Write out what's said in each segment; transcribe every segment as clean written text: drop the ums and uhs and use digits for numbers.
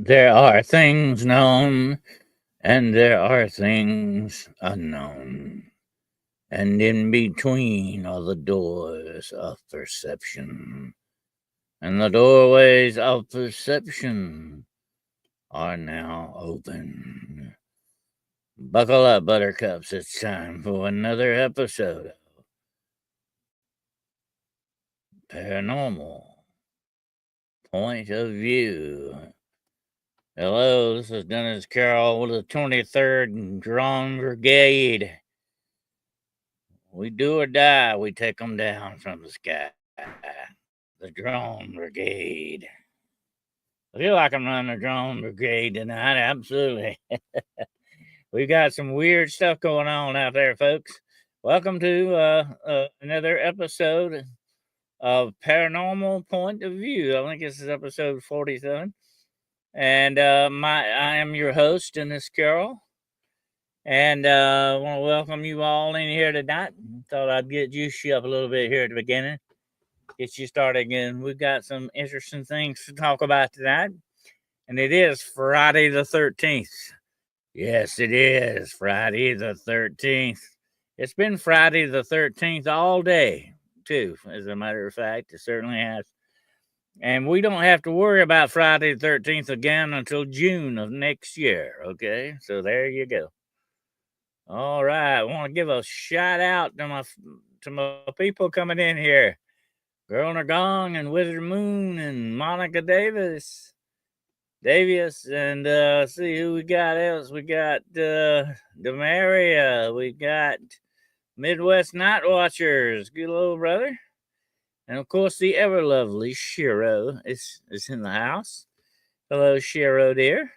There are things known, and there are things unknown. And in between are the doors of perception. And the doorways of perception are now open. Buckle up, buttercups. It's time for another episode of Paranormal Point of View. Hello, this is Dennis Carroll with the 23rd Drone Brigade. We do or die, we take them down from the sky. The Drone Brigade. I feel like I'm running the Drone Brigade tonight, absolutely. We got some weird stuff going on out there, folks. Welcome to another episode of Paranormal Point of View. I think this is episode 47. And I am your host, Dennis Carroll. And I want to welcome you all in here tonight. Thought I'd get you up a little bit here at the beginning. Get you started again. We've got some interesting things to talk about tonight. And it is Friday the 13th. Yes, it is Friday the 13th. It's been Friday the 13th all day, too, as a matter of fact. It certainly has. And we don't have to worry about Friday the 13th again until June of next year, okay? So there you go. All right, I want to give a shout out to my people coming in here. Girl in a Gong and Wizard Moon and Monica Davis, and see who we got else. We got Demaria, we got Midwest Night Watchers, good little brother. And of course, the ever lovely Shiro is in the house. Hello, Shiro, dear.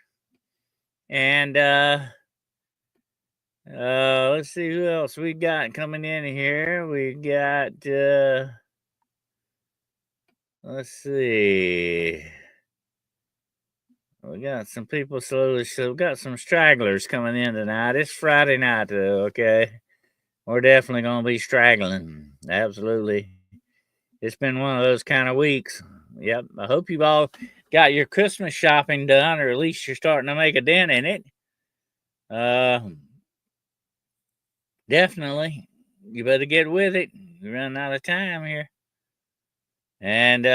And let's see who else we got coming in here. We got let's see. We got some people slowly. So we got some stragglers coming in tonight. It's Friday night, though. Okay, we're definitely gonna be straggling. Absolutely. It's been one of those kind of weeks. Yep. I hope you've all got your Christmas shopping done, or at least you're starting to make a dent in it. Definitely. You better get with it. You're running out of time here. And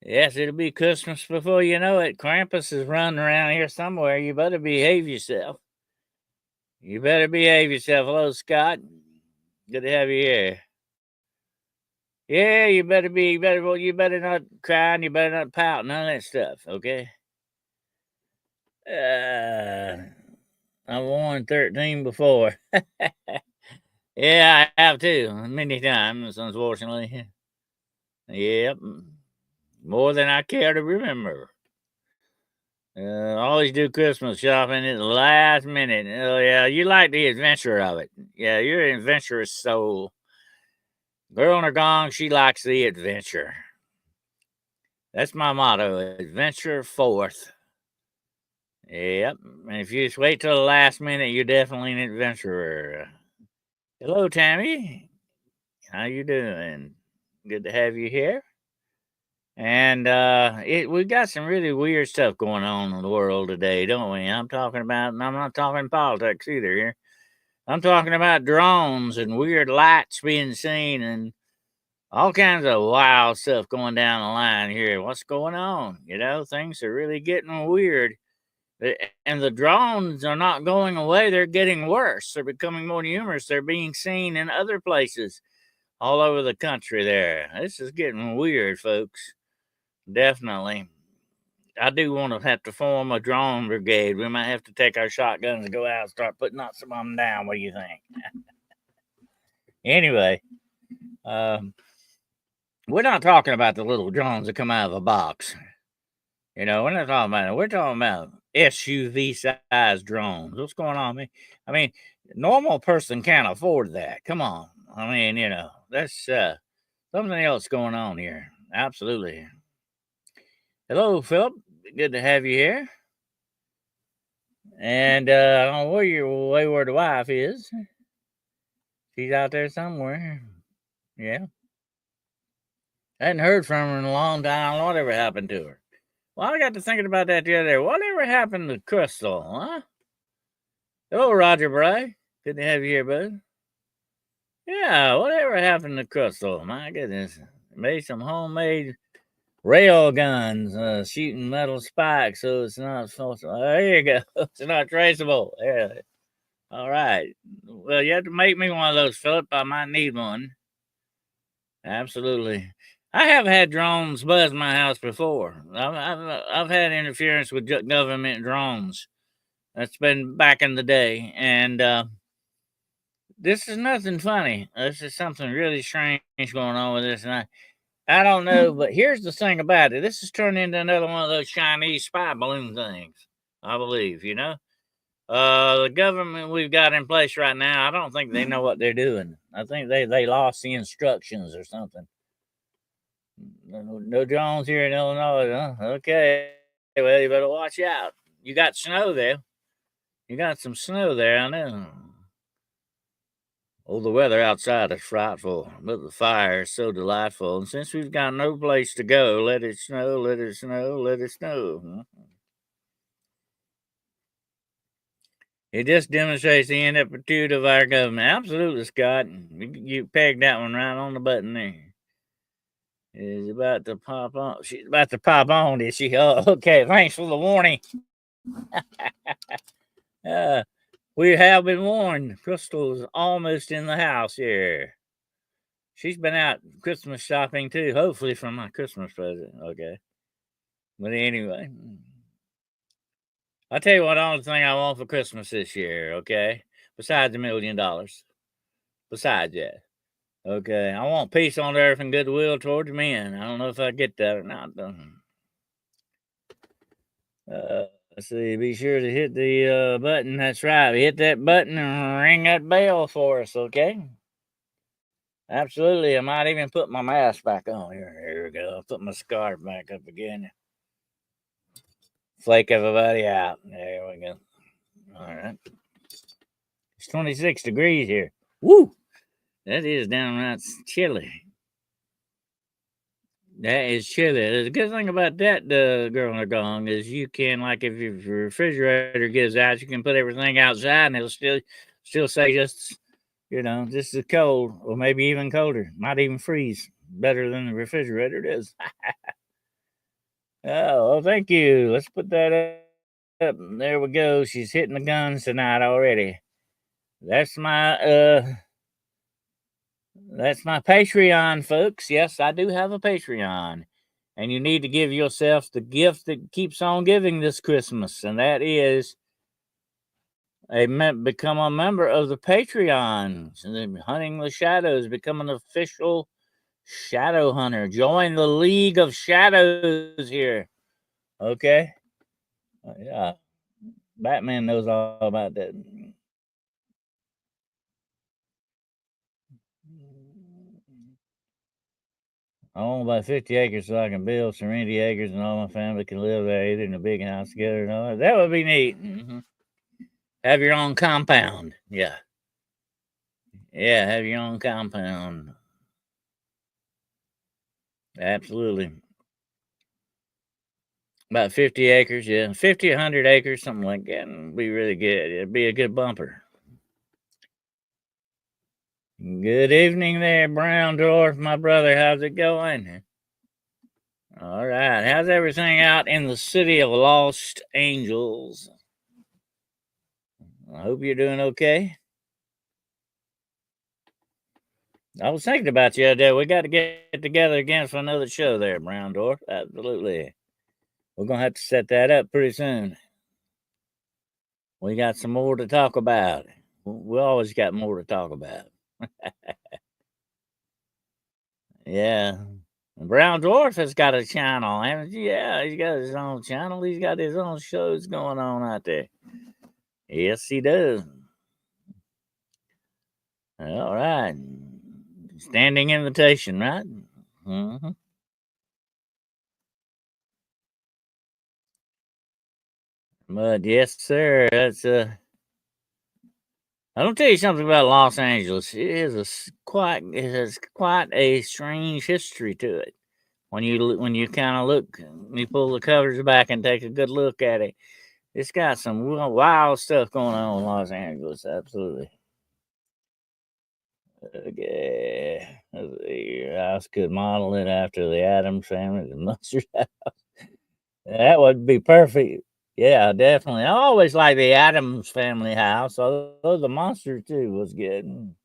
yes, it'll be Christmas before you know it. Krampus is running around here somewhere. You better behave yourself. You better behave yourself. Hello, Scott. Good to have you here. Yeah, you better not cry and you better not pout, none of that stuff, okay? I've worn 13 before. Yeah, I have too, many times, unfortunately. Yep, more than I care to remember. Always do Christmas shopping at the last minute. Oh, yeah, you like the adventure of it. Yeah, you're an adventurous soul. Girl in her gong, she likes the adventure. That's my motto, adventure forth. Yep, and if you just wait till the last minute, you're definitely an adventurer. Hello, Tammy. How you doing? Good to have you here. And we got some really weird stuff going on in the world today, don't we? I'm not talking politics either here. I'm talking about drones and weird lights being seen and all kinds of wild stuff going down the line here. What's going on? Things are really getting weird. And the drones are not going away. They're getting worse. They're becoming more numerous. They're being seen in other places all over the country there. This is getting weird, folks. Definitely. I do want to have to form a drone brigade. We might have to take our shotguns and go out and start putting some of them down. What do you think? Anyway, we're not talking about the little drones that come out of a box. We're not talking about it. We're talking about SUV sized drones. What's going on, man? I mean, normal person can't afford that. Come on. I mean, that's something else going on here. Absolutely. Hello, Philip. Good to have you here. And I don't know where your wayward wife is. She's out there somewhere. Yeah. I hadn't heard from her in a long time. Whatever happened to her? Well, I got to thinking about that the other day. Whatever happened to Crystal, huh? Hello, Roger Bray. Good to have you here, bud. Yeah, whatever happened to Crystal? My goodness. Made some homemade rail guns, shooting metal spikes so it's not false. There you go. It's not traceable. Yeah. All right. Well, you have to make me one of those, Philip. I might need one. Absolutely. I have had drones buzz my house before. I've had interference with government drones. That's been back in the day. And this is nothing funny. This is something really strange going on with this. And I don't know, but here's the thing about it. This has turned into another one of those Chinese spy balloon things, I believe, you know? The government we've got in place right now, I don't think they know what they're doing. I think they lost the instructions or something. No drones here in Illinois, huh? Okay. Well, you better watch out. You got snow there. You got some snow there, I know. Oh, the weather outside is frightful, but the fire is so delightful. And since we've got no place to go, let it snow, let it snow, let it snow. It just demonstrates the ineptitude of our government. Absolutely, Scott. You pegged that one right on the button there. Is about to pop on. She's about to pop on, is she? Oh, okay. Thanks for the warning. uh, we have been warned. Crystal's almost in the house here. She's been out Christmas shopping too, hopefully from my Christmas present. Okay. But anyway, I'll tell you what, only thing I want for Christmas this year, okay? Besides $1,000,000. Besides that. Okay. I want peace on earth and goodwill towards men. I don't know if I get that or not, though. Let's see. Be sure to hit the button. That's right. Hit that button and ring that bell for us, okay? Absolutely. I might even put my mask back on. Here we go. I'll put my scarf back up again. Flake everybody out. There we go. All right. It's 26 degrees here. Woo! That is downright chilly. That is chilly. The good thing about that, girl and gong, is you can, like, if your refrigerator gives out, you can put everything outside and it'll still say just, just as cold, or maybe even colder. Might even freeze better than the refrigerator does. Oh, well, thank you. Let's put that up. There we go. She's hitting the guns tonight already. That's my Patreon, folks. Yes, I do have a Patreon. And you need to give yourself the gift that keeps on giving this Christmas, and that is become a member of the Patreon. And then Hunting the Shadows, become an official shadow hunter. Join the League of Shadows here. Okay? Yeah. Batman knows all about that. I own about 50 acres so I can build Serenity Acres and all my family can live there, either in a big house together and all that. That would be neat. Have your own compound. Yeah. Yeah, have your own compound. Absolutely. About 50 acres, yeah. 50, 100 acres, something like that. Would be really good. It'd be a good bumper. Good evening there, Brown Dwarf, my brother. How's it going? All right. How's everything out in the city of Lost Angels? I hope you're doing okay. I was thinking about you the other day. We got to get together again for another show there, Brown Dwarf. Absolutely. We're going to have to set that up pretty soon. We got some more to talk about. We always got more to talk about. Yeah. Brown Dwarf has got a channel. And yeah, he's got his own channel. He's got his own shows going on out there. Yes, he does. All right. Standing invitation, right? Mm-hmm. But yes, sir. That's I don't tell you something about Los Angeles. It has quite a strange history to it. When you kind of look, you pull the covers back and take a good look at it. It's got some wild stuff going on in Los Angeles. Absolutely. Okay. The house could model it after the Adams family, the mustard. That would be perfect. Yeah, definitely. I always like the Adams family house, although the monster too was good.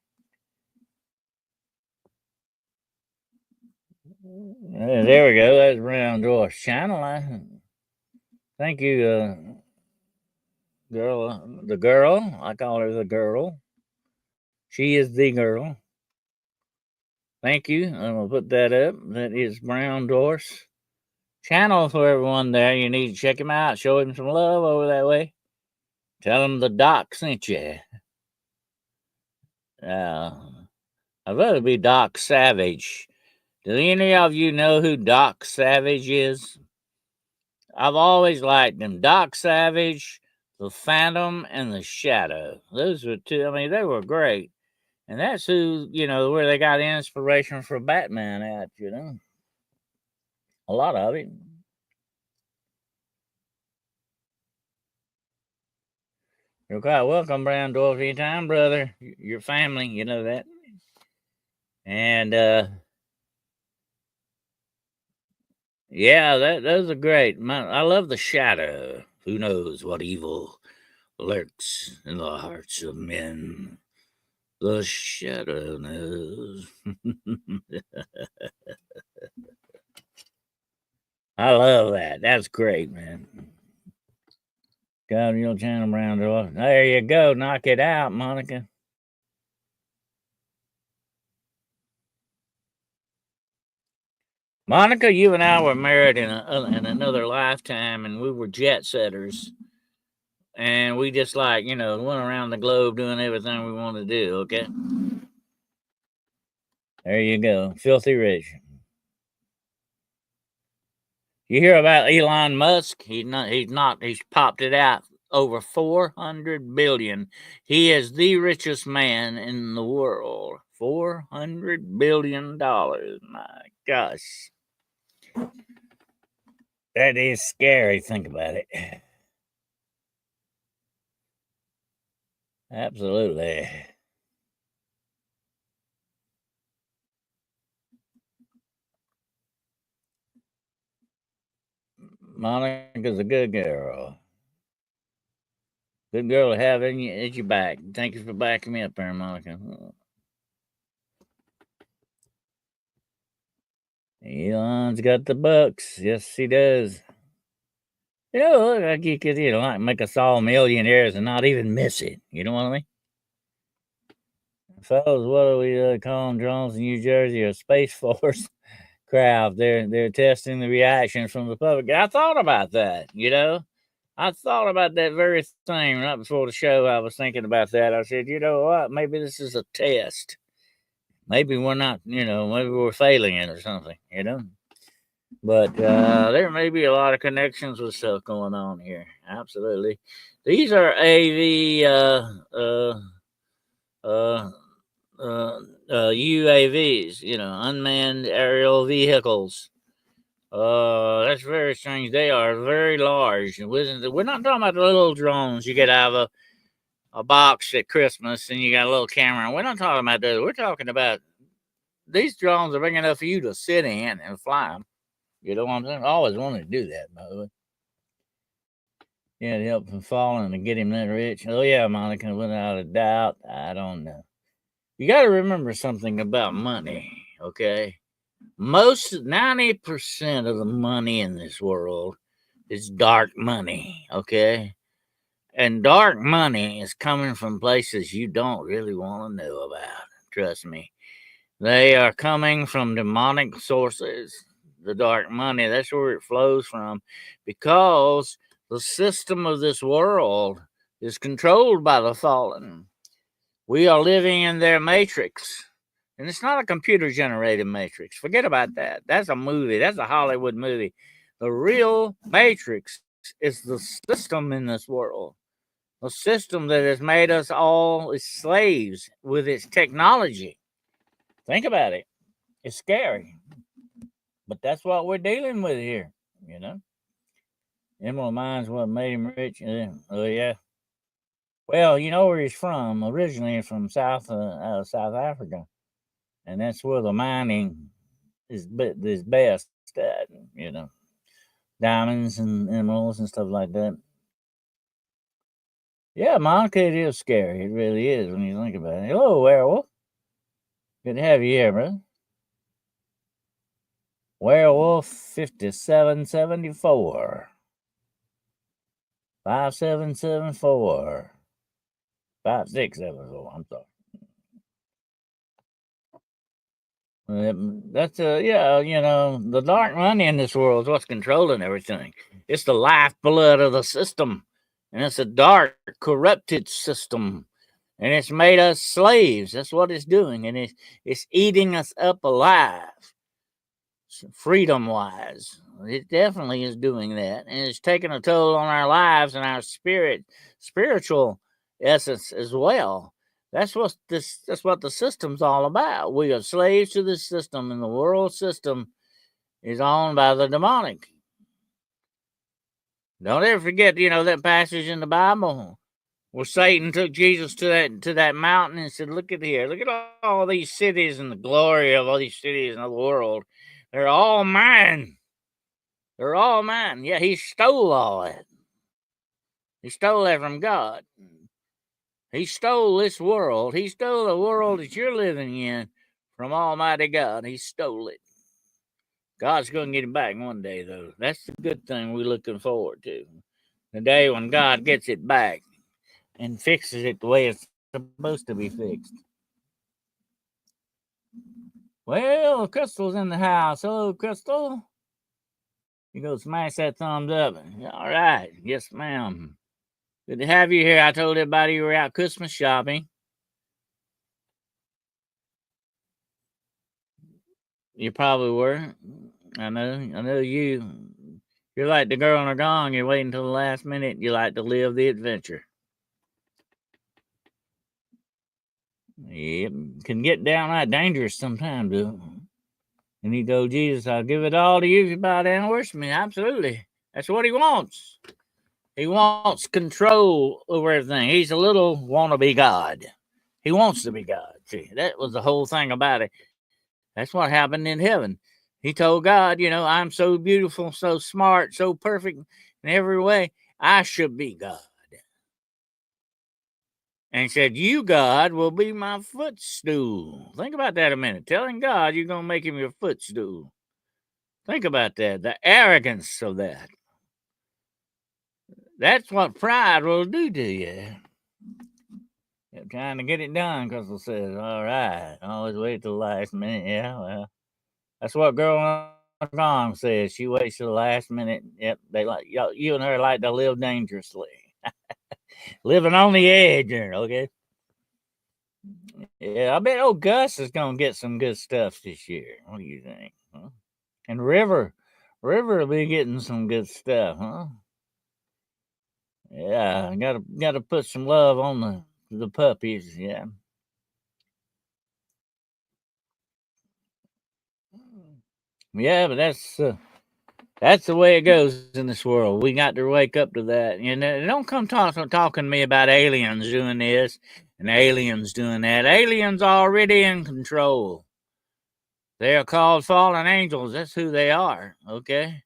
There we go. That's Brown Dwarf's channel. Thank you, girl. The girl. I call her the girl. She is the girl. Thank you. I'm gonna put that up. That is Brown Dwarf's channel for everyone there. You need to check him out. Show him some love over that way. Tell him the doc sent you. I'd rather be Doc Savage. Do any of you know who Doc Savage is? I've always liked him. Doc Savage, the Phantom, and the Shadow. Those were two. I mean, they were great. And that's who, where they got inspiration for Batman at, A lot of it. You're quite welcome, Brown Dwarf, anytime, brother. Your family, you know that. And yeah, those are great. I love the Shadow. Who knows what evil lurks in the hearts of men? The Shadow knows. I love that. That's great, man. Got your channel, Brown Dwarf. There you go. Knock it out, Monica. Monica, you and I were married in another lifetime, and we were jet setters. And we just went around the globe doing everything we wanted to do, okay? There you go. Filthy rich. You hear about Elon Musk? He's popped it out over 400 billion. He is the richest man in the world. $400 billion. My gosh. That is scary. Think about it. Absolutely. Monica's a good girl. Good girl to have at your back. Thank you for backing me up there, Monica. Elon's got the bucks. Yes, he does. Look like you could, like make us all millionaires and not even miss it. You know what I mean? Fellas, what are we calling drones in New Jersey? A Space Force craft. They're testing the reaction from the public. I thought about that, I thought about that very thing right before the show. I was thinking about that. I said, you know what? Maybe this is a test. Maybe we're not, maybe we're failing it or something, But there may be a lot of connections with stuff going on here. Absolutely. These are AV UAVs, unmanned aerial vehicles. That's very strange. They are very large. We're not talking about the little drones you get out of a box at Christmas and you got a little camera. We're not talking about those. We're talking about these drones are big enough for you to sit in and fly them. You know what I'm saying? I always wanted to do that, by the way. Yeah, to help him falling and get him that rich. Oh, yeah, Monica, without a doubt. I don't know. You got to remember something about money, okay? 90% of the money in this world is dark money, okay? And dark money is coming from places you don't really want to know about. Trust me. They are coming from demonic sources. The dark money, that's where it flows from, because the system of this world is controlled by the fallen. We are living in their matrix. And it's not a computer generated matrix. Forget about that. That's a movie. That's a Hollywood movie. The real matrix is the system in this world. A system that has made us all slaves with its technology. Think about it. It's scary. But that's what we're dealing with here, you know. Emerald Mines what made him rich. Oh yeah. Well, you know where he's from. Originally from South Africa, and that's where the mining is best at. You know, diamonds and emeralds and stuff like that. Yeah, Monica, it is scary. It really is when you think about it. Hello, werewolf. Good to have you here, brother. Werewolf 5774. 5774. 5674. I'm sorry. That's yeah, you know, the dark money in this world is what's controlling everything. It's the lifeblood of the system, and it's a dark, corrupted system, and it's made us slaves. That's what it's doing, and it's eating us up alive, freedom wise. It definitely is doing that, and it's taking a toll on our lives and our spiritual essence as well. That's what the system's all about. We are slaves to the system, and the world system is owned by the demonic. Don't ever forget, you know, that passage in the Bible where Satan took Jesus to that mountain and said, "Look at here, look at all these cities and the glory of all these cities in the world. They're all mine. They're all mine." Yeah, he stole all that. He stole that from God. He stole this world. He stole the world that you're living in from Almighty God. He stole it. God's going to get it back one day, though. That's the good thing we're looking forward to. The day when God gets it back and fixes it the way it's supposed to be fixed. Well, Crystal's in the house. Hello, Crystal. You go smash that thumbs up. All right. Yes, ma'am. Good to have you here. I told everybody you were out Christmas shopping. You probably were. I know you. You're like the girl in her gong. You're waiting until the last minute. You like to live the adventure. Yep, can get downright dangerous sometimes, though. And you go, Jesus, I'll give it all to you if you bow down and worship me. Absolutely. That's what he wants. He wants control over everything. He's a little wannabe God. He wants to be God. See, that was the whole thing about it. That's what happened in heaven. He told God, you know, I'm so beautiful, so smart, so perfect in every way. I should be God. And he said, "You, God, will be my footstool." Think about that a minute. Telling God you're going to make him your footstool. Think about that. The arrogance of that. That's what pride will do to you. You're trying to get it done, Crystal says, all right. Always wait till the last minute. Yeah, well, that's what Girl on the Gong says. She waits till the last minute. Yep, they like you and her like to live dangerously. Living on the edge there, okay? Yeah, I bet old Gus is gonna get some good stuff this year. What do you think? Huh? And River will be getting some good stuff, huh? Yeah, gotta put some love on the puppies. Yeah. Yeah, but that's the way it goes in this world. We got to wake up to that. And don't come talking to me about aliens doing this and aliens doing that. Aliens already in control. They are called fallen angels. That's who they are. Okay.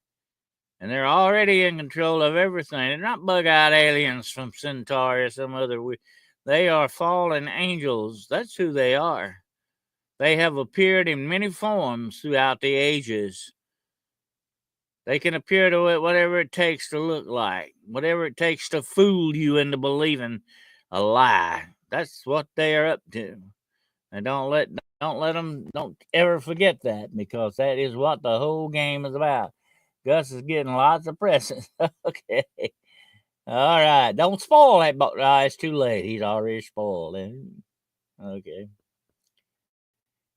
And they're already in control of everything. They're not bug-eyed aliens from Centauri or some other. They are fallen angels. That's who they are. They have appeared in many forms throughout the ages. They can appear to whatever it takes to look like, whatever it takes to fool you into believing a lie. That's what they are up to. And don't ever forget that, because that is what the whole game is about. Gus is getting lots of presents. Okay. All right. Don't spoil that. It's too late. He's already spoiled it. Okay.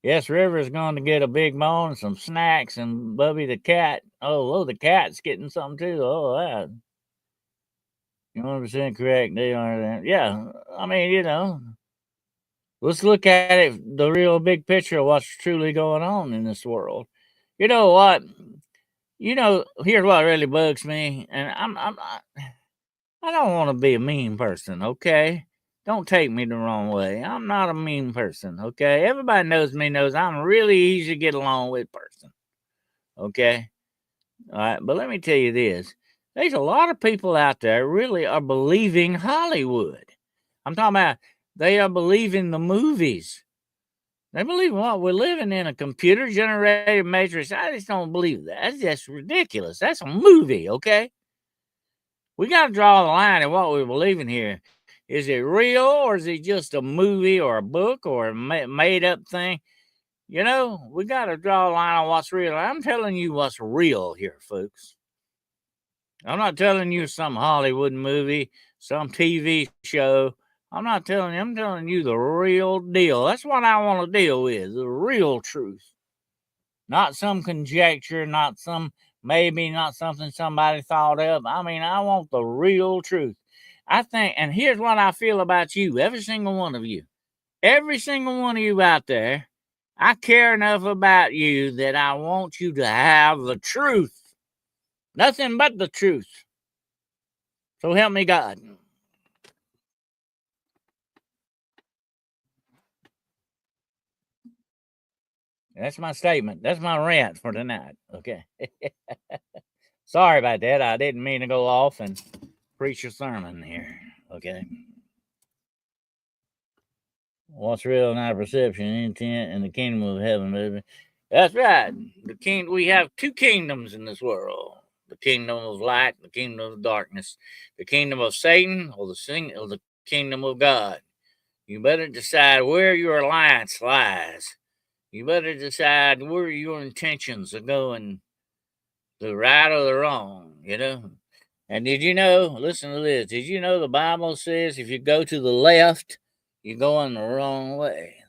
Yes, River's going to get a big bone, some snacks, and Bubby the cat. Oh, the cat's getting something too. Oh, that. You're 100% correct. They are. Yeah. I mean, you know, let's look at it, the real big picture of what's truly going on in this world. You know what? Here's what really bugs me, and I don't want to be a mean person, okay? Don't take me the wrong way. I'm not a mean person, okay? Everybody knows me, knows I'm a really easy to get along with person, okay? All right, but let me tell you this. There's a lot of people out there really are believing Hollywood. I'm talking about they are believing the movies. They believe what we're living in a computer generated matrix. I just don't believe that. That's just ridiculous. That's a movie, okay? We got to draw the line in what we believe in here. Is it real or is it just a movie or a book or a made up thing? We got to draw a line on what's real. I'm telling you what's real here, folks. I'm not telling you some Hollywood movie, some TV show. I'm not telling you. I'm telling you the real deal. That's what I want to deal with, the real truth. Not some conjecture, not some maybe, not something somebody thought up. I mean, I want the real truth. I think, and here's what I feel about you, every single one of you. Every single one of you out there, I care enough about you that I want you to have the truth. Nothing but the truth. So help me God. That's my statement. That's my rant for tonight. Okay. Sorry about that. I didn't mean to go off and preach a sermon here. Okay. What's real, not perception, intent, and the kingdom of heaven, baby. That's right. We have two kingdoms in this world: the kingdom of light, the kingdom of darkness, the kingdom of Satan, or the kingdom of God. You better decide where your alliance lies. You better decide where your intentions are going, the right or the wrong. And did you know, listen to this, did you know the Bible says if you go to the left, you're going the wrong way?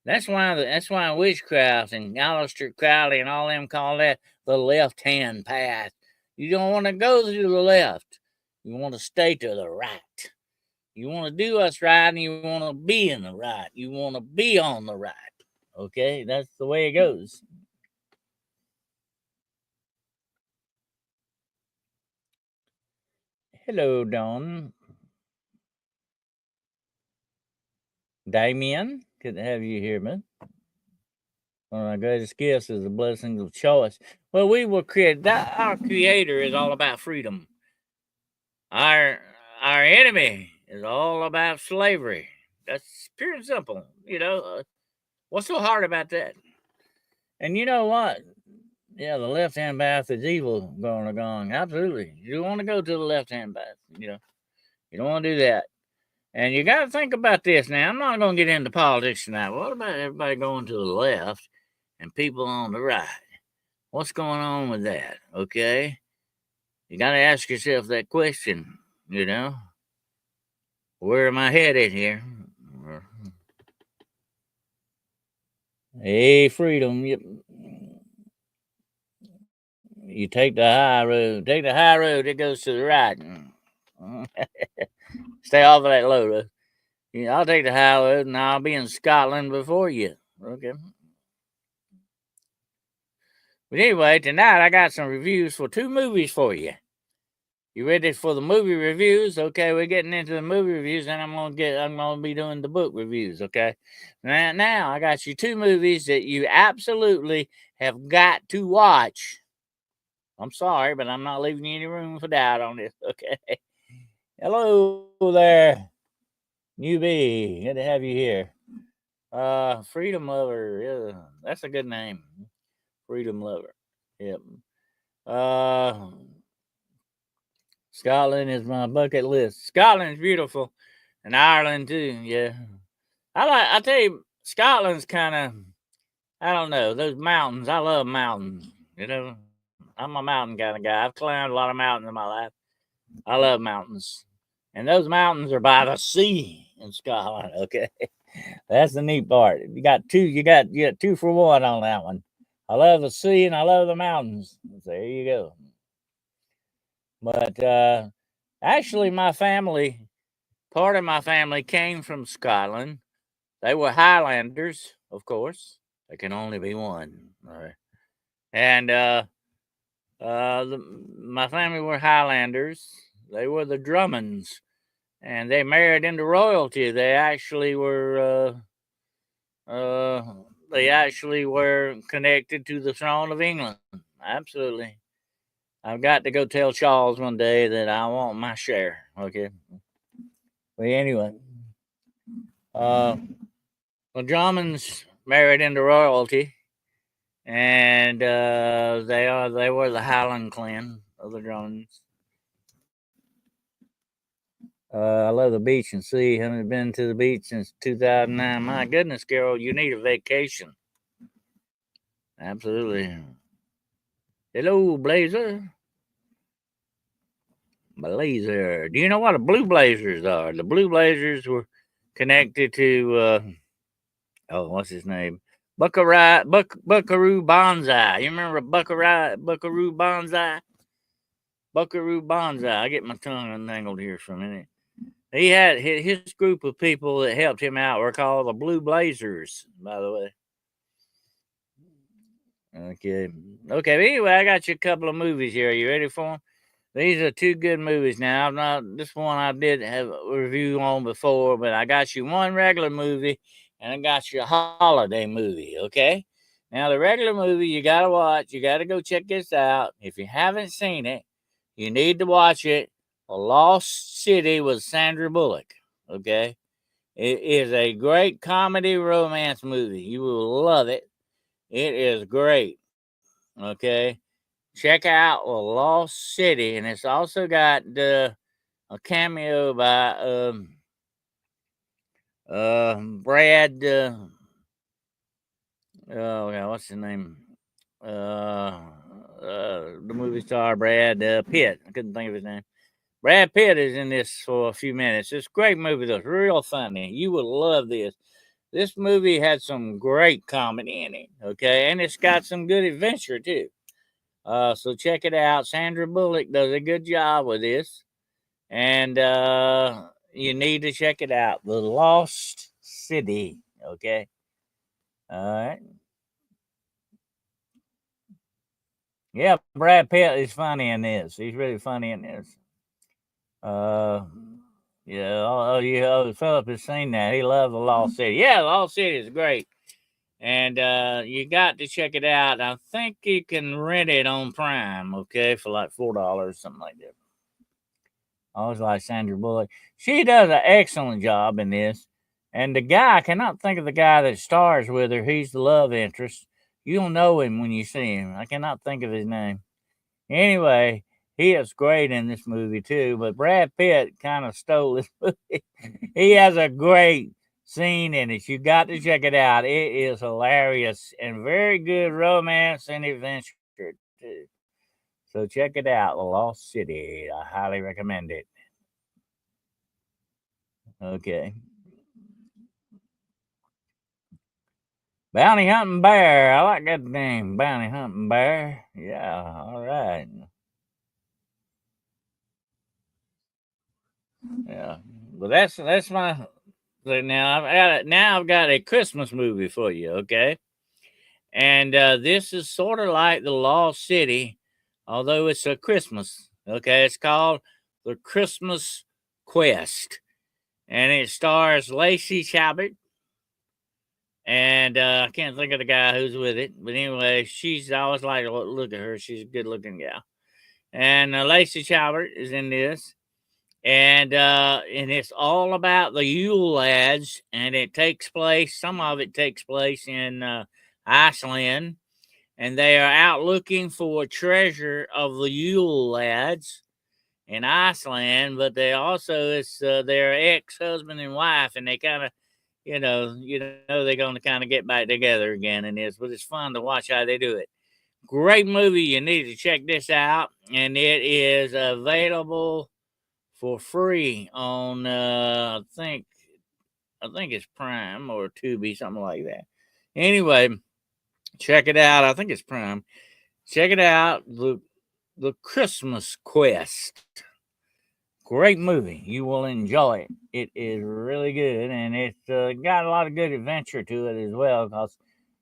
That's why witchcraft and Aleister Crowley and all them call that the left hand path. You don't want to go to the left. You want to stay to the right. You want to do what's right and you want to be in the right. You want to be on the right. Okay, that's the way it goes. Hello, Don. Damien, good to have you here, man. One of my greatest gifts is the blessing of choice. Well, we were created. That our Creator is all about freedom. Our our enemy is all about slavery. That's pure and simple. What's so hard about that? And you know what? Yeah, the left hand path is evil. Going. Absolutely, you want to go to the left hand path. You don't want to do that. And you got to think about this now. I'm not going to get into politics tonight. What about everybody going to the left and people on the right? What's going on with that? Okay. You got to ask yourself that question, you know? Where am I headed here? Hey, freedom. You take the high road. Take the high road that goes to the right. Stay off of that low road. I'll take the high road and I'll be in Scotland before you. Okay. But anyway, tonight I got some reviews for two movies for you. You ready for the movie reviews? Okay, we're getting into the movie reviews, and I'm gonna be doing the book reviews. Okay, now I got you two movies that you absolutely have got to watch. I'm sorry, but I'm not leaving you any room for doubt on this. Okay. Hello there, newbie. Good to have you here. Freedom Lover. Yeah, that's a good name. Freedom Lover. Yep. Uh, Scotland is my bucket list. Scotland's beautiful, and Ireland too. Yeah, I tell you, Scotland's kind of. I don't know those mountains. I love mountains. I'm a mountain kind of guy. I've climbed a lot of mountains in my life. I love mountains, and those mountains are by the sea in Scotland. Okay, that's the neat part. You got two. You got 2 for 1 on that one. I love the sea and I love the mountains. There you go. But actually, part of my family came from Scotland. They were Highlanders, of course. There can only be one. All right. And my family were Highlanders. They were the Drummonds, and they married into royalty. Uh, they actually were connected to the throne of England. Absolutely. I've got to go tell Charles one day that I want my share. Okay. But anyway, uh, the Drummonds married into royalty, and they were the Highland clan of the Drummonds. I love the beach and sea. Haven't been to the beach since 2009. My goodness, Carol, you need a vacation. Absolutely. Hello, Blazer. Blazer. Do you know what the Blue Blazers are? The Blue Blazers were connected to what's his name? Buckaroo Banzai. You remember Buckaroo Banzai? Buckaroo Banzai. I get my tongue untangled here for a minute. He had his group of people that helped him out were called the Blue Blazers, by the way. Okay. But anyway, I got you a couple of movies here. Are you ready for them? These are two good movies now. This one I did have a review on before, but I got you one regular movie and I got you a holiday movie, okay? Now, the regular movie you got to watch. You got to go check this out. If you haven't seen it, you need to watch it. A Lost City with Sandra Bullock, okay? It is a great comedy romance movie. You will love it. It is great, okay? Check out The Lost City, and it's also got a cameo by Brad. Oh yeah, what's his name? The movie star Brad Pitt. I couldn't think of his name. Brad Pitt is in this for a few minutes. It's a great movie, though. It's real funny. You would love this. This movie had some great comedy in it, okay, and it's got some good adventure too. So check it out. Sandra Bullock does a good job with this, and you need to check it out. The Lost City. Okay. All right. Yeah, Brad Pitt is funny in this. He's really funny in this. Uh, yeah. Philip has seen that. He loved the Lost City. Yeah, the Lost City is great. And you got to check it out. I think you can rent it on Prime, okay, for like $4, something like that. I always like Sandra Bullock. She does an excellent job in this. And the guy, I cannot think of the guy that stars with her. He's the love interest. You'll know him when you see him. I cannot think of his name. Anyway, he is great in this movie too. But Brad Pitt kind of stole this movie. He has a great scene in it. You got to check it out. It is hilarious and very good romance and adventure too. So check it out, The Lost City. I highly recommend it. Okay. Bounty Hunting Bear. I like that name, Bounty Hunting Bear. Yeah, all right. Yeah. Well, that's my. So now I've got a Christmas movie for you. Okay. And this is sort of like The Lost City, although it's a Christmas. Okay, it's called The Christmas Quest, and it stars Lacey Chabert, and I can't think of the guy who's with it, but anyway, she's I always like to look at her. She's a good-looking gal, and Lacey Chabert is in this, and it's all about the Yule lads, and it takes place. Some of it takes place in Iceland, and they are out looking for a treasure of the Yule lads in Iceland. But they also it's their ex-husband and wife, and they kind of they're going to kind of get back together again. And but it's fun to watch how they do it. Great movie. You need to check this out, and it is available for free on I think it's Prime or Tubi, something like that. Anyway, check it out. I think it's Prime. Check it out. The Christmas Quest. Great movie. You will enjoy it. It is really good, and it's got a lot of good adventure to it as well. Because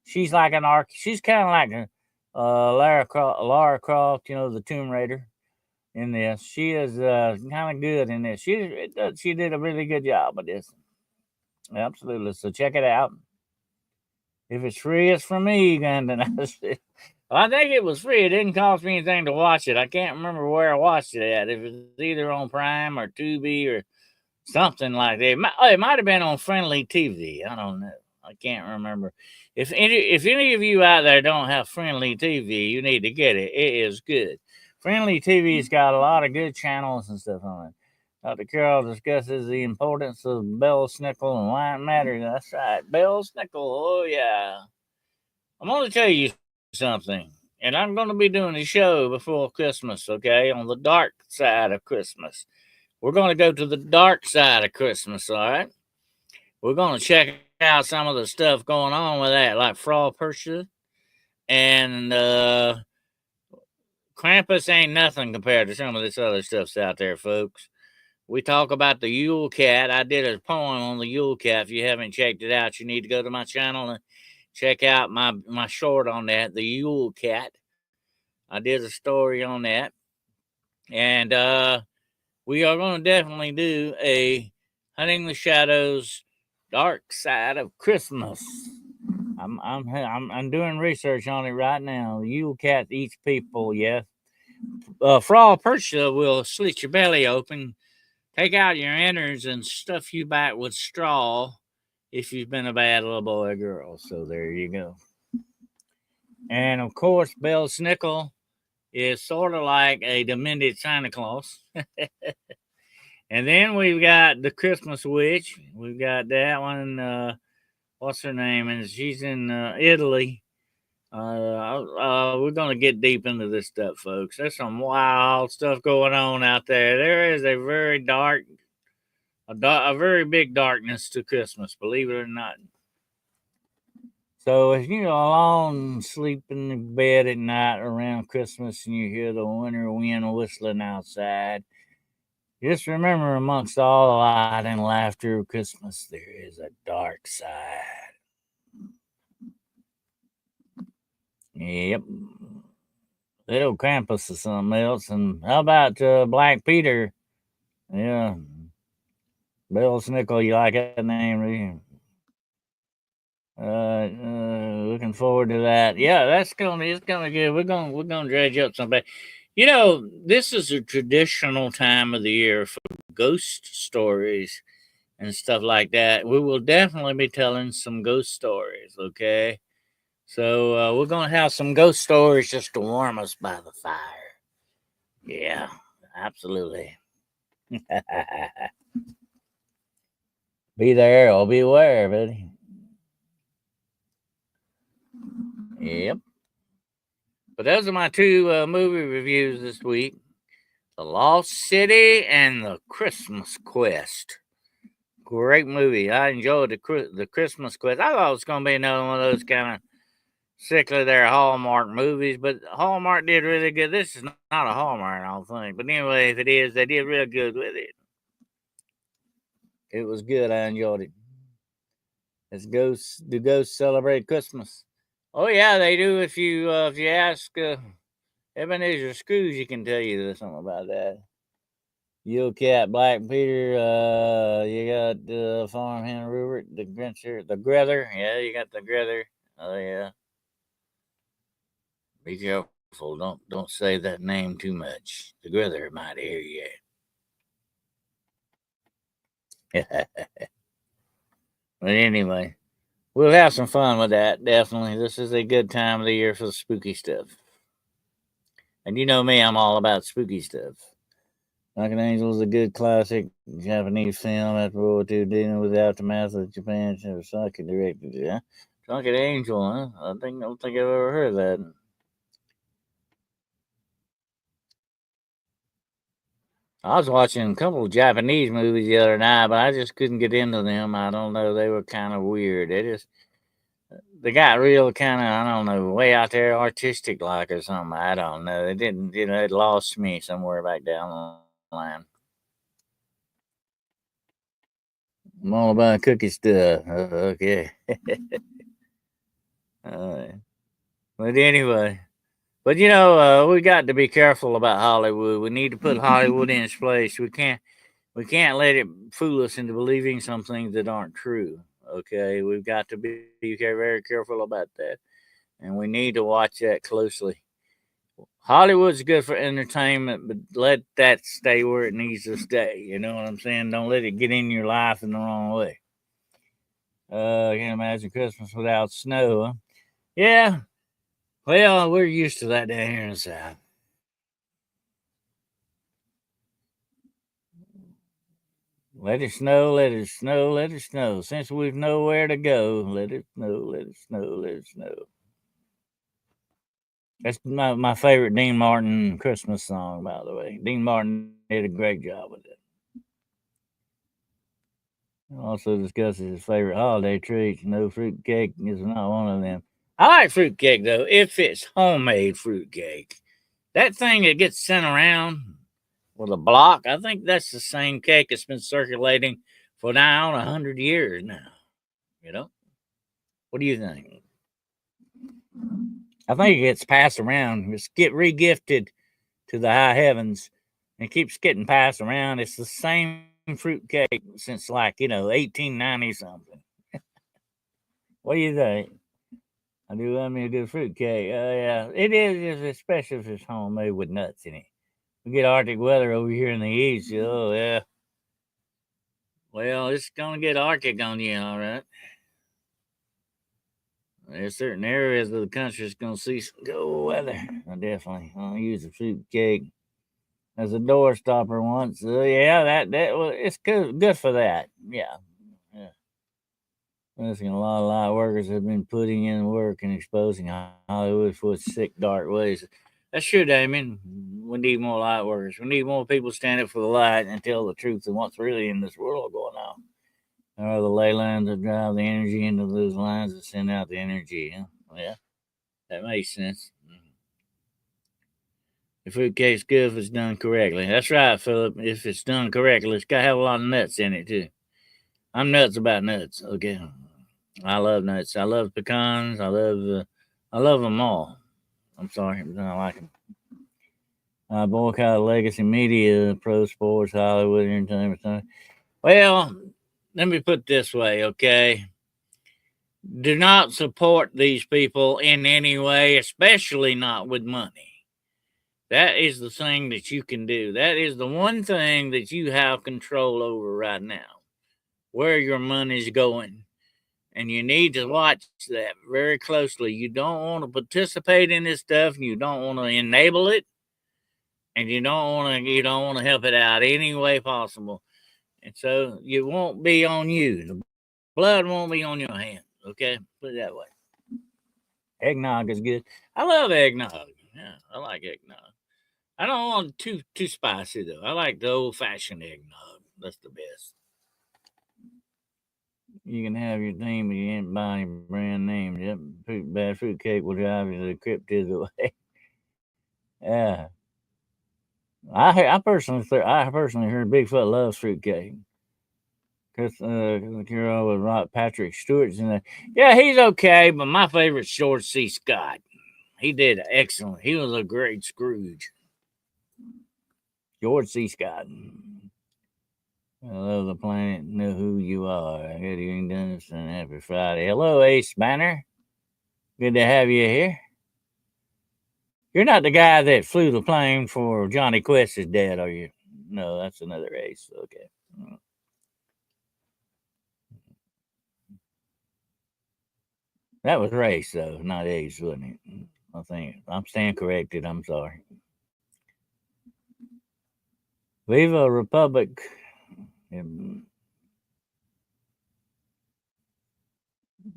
she's like she's kind of like Lara Croft, you know, the Tomb Raider in this. She is kind of good in this. She did a really good job of this. Absolutely. So check it out. If it's free, it's for me, Uganda. I think it was free. It didn't cost me anything to watch it. I can't remember where I watched it at. If it was either on Prime or Tubi or something like that. It might have been on Friendly TV. I don't know. I can't remember. If any of you out there don't have Friendly TV, you need to get it. It is good. Friendly TV's got a lot of good channels and stuff on it. Dr. Carroll discusses the importance of Bell Snickle and why it matters. That's right. Bell Snickle. Oh, yeah. I'm going to tell you something. And I'm going to be doing a show before Christmas, okay, on the dark side of Christmas. We're going to go to the dark side of Christmas, all right? We're going to check out some of the stuff going on with that, like Frau Persha and Krampus ain't nothing compared to some of this other stuff's out there, folks. We talk about the Yule Cat. I did a poem on the Yule Cat. If you haven't checked it out, you need to go to my channel and check out my short on that, the Yule Cat. I did a story on that. And we are going to definitely do a Hunting the Shadows Dark Side of Christmas. I'm doing research on it right now. The Yule Cat eats people, yes. Frog Percha will slit your belly open, take out your innards, and stuff you back with straw if you've been a bad little boy or girl. So there you go. And of course, Bell Snickle is sort of like a demented Santa Claus. And then we've got the Christmas Witch. We've got that one. What's her name? And she's in Italy. We're gonna get deep into this stuff, folks. There's some wild stuff going on out there. There is a very a very big darkness to Christmas, believe it or not. So if you're alone, sleeping in bed at night around Christmas, and you hear the winter wind whistling outside, just remember, amongst all the light and laughter of Christmas, there is a dark side. Yep. Little Krampus or something else. And how about Black Peter? Yeah. Bill Snickle, you like that name? Looking forward to that. Yeah, it's gonna good. We're gonna dredge up something. You know, this is a traditional time of the year for ghost stories and stuff like that. We will definitely be telling some ghost stories, okay? So we're gonna have some ghost stories just to warm us by the fire. Yeah, absolutely. Be there or beware, buddy. Yep. But those are my two movie reviews this week: The Lost City and The Christmas Quest. Great movie. I enjoyed the Christmas Quest. I thought it was going to be another one of those kind of sickly there Hallmark movies, but Hallmark did really good. This is not a Hallmark, I don't think. But anyway, if it is, they did real good with it. It was good. I enjoyed it. Do ghosts celebrate Christmas? Oh yeah, they do. If you ask Ebenezer Scrooge, he can tell you something about that. Yule Cat, Black Peter, you got Farmhand Rupert, the Grincher, the Grether. Yeah, you got the Grether. Oh yeah. Be careful. Don't say that name too much. The Grether might hear you. But anyway, we'll have some fun with that. Definitely, this is a good time of the year for the spooky stuff. And you know me, I'm all about spooky stuff. Like an Angel is a good classic Japanese film after World War II dealing with the aftermath of Japan's Nagasaki directed. Yeah, Drunken Angel, huh? Don't think I've ever heard of that. I was watching a couple of Japanese movies the other night, but I just couldn't get into them. I don't know, they were kind of weird. They got real kind of, I don't know, way out there artistic like or something. I don't know. They didn't, it lost me somewhere back down the line. I'm all about cookie stuff. Okay. But anyway, But we got to be careful about Hollywood. We need to put Hollywood in its place. We can't let it fool us into believing some things that aren't true. Okay, we've got to be very careful about that, and we need to watch that closely. Hollywood's good for entertainment, but let that stay where it needs to stay. You know what I'm saying? Don't let it get in your life in the wrong way. I can't imagine Christmas without snow. Huh? Yeah, well, we're used to that down here in the South. Let it snow, let it snow, let it snow. Since we've nowhere to go, let it snow, let it snow, let it snow. That's my favorite Dean Martin Christmas song, by the way. Dean Martin did a great job with it. Also discusses his favorite holiday treats. No, fruit cake is not one of them. I like fruit cake though, if it's homemade fruit cake. That thing that gets sent around with a block, I think that's the same cake that's been circulating for now 100 years now. You know, what do you think? I think it gets passed around. It's get regifted to the high heavens and keeps getting passed around. It's the same fruit cake since 1890 something. What do you think? I do love me a good fruit cake. Yeah, it is, especially if it's homemade with nuts in it. We get Arctic weather over here in the east. Oh yeah. Well, it's gonna get Arctic on you, all right. There's certain areas of the country that's gonna see some cold weather. I definitely. I'll use a fruit cake as a door stopper once. Yeah, that well, it's good for that. Yeah, yeah. Listen, a lot of workers have been putting in work and exposing Hollywood for its sick, dark ways. That's true, Damien. We need more light workers. We need more people stand up for the light and tell the truth and what's really in this world going on. There are the ley lines that drive the energy into those lines that send out the energy. Yeah, yeah, that makes sense. The fruit cake's good if it's done correctly. That's right, Philip. If it's done correctly, it's got to have a lot of nuts in it too. I'm nuts about nuts. Okay, I love nuts. I love pecans. I love them all. I'm sorry, but I like them. I boycott legacy media, pro sports, Hollywood, entertainment. Well, let me put it this way, okay? Do not support these people in any way, especially not with money. That is the thing that you can do. That is the one thing that you have control over right now, where your money's going. And you need to watch that very closely. You don't want to participate in this stuff, and you don't want to enable it, and you don't want to help it out any way possible. And so it won't be on you. The blood won't be on your hands. Okay, put it that way. Eggnog is good. I love eggnog. Yeah, I like eggnog. I don't want too spicy though. I like the old fashioned eggnog. That's the best. You can have your thing, but you ain't buying brand names. Yep, bad fruit cake will drive you to the cryptids away. Yeah, I personally heard Bigfoot loves fruit cake. Chris Carroll with Rock Patrick Stewart's in there. Yeah, he's okay, but my favorite's George C. Scott. He did excellent. He was a great Scrooge. George C. Scott. I love the planet. Know who you are. Good evening, Dennis, and happy Friday. Hello, Ace Banner. Good to have you here. You're not the guy that flew the plane for Johnny Quest's dead, are you? No, that's another Ace. Okay. That was Race, though, not Ace, wasn't it? I think I'm staying corrected. I'm sorry. Viva Republic. Um,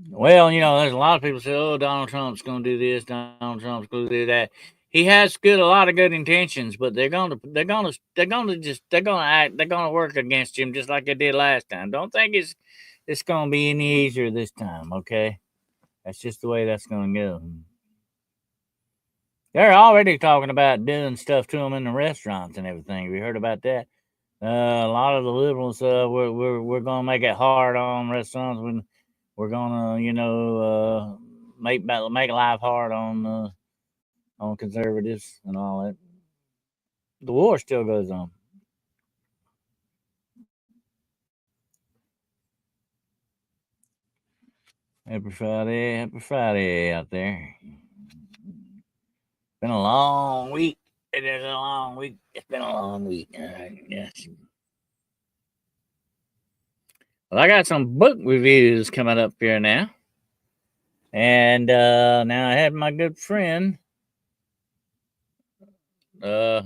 Well, there's a lot of people say, "Oh, Donald Trump's going to do this. Donald Trump's going to do that." He has a lot of good intentions, but they're going to work against him just like they did last time. Don't think it's going to be any easier this time. Okay, that's just the way that's going to go. They're already talking about doing stuff to them in the restaurants and everything. Have you heard about that? A lot of the liberals, we're going to make it hard on restaurants. We're going to, make life hard on on conservatives and all that. The war still goes on. Happy Friday out there. Been a long week. It is a long week. It's been a long week. Yes. Well, I got some book reviews coming up here now. And now I had my good friend, uh,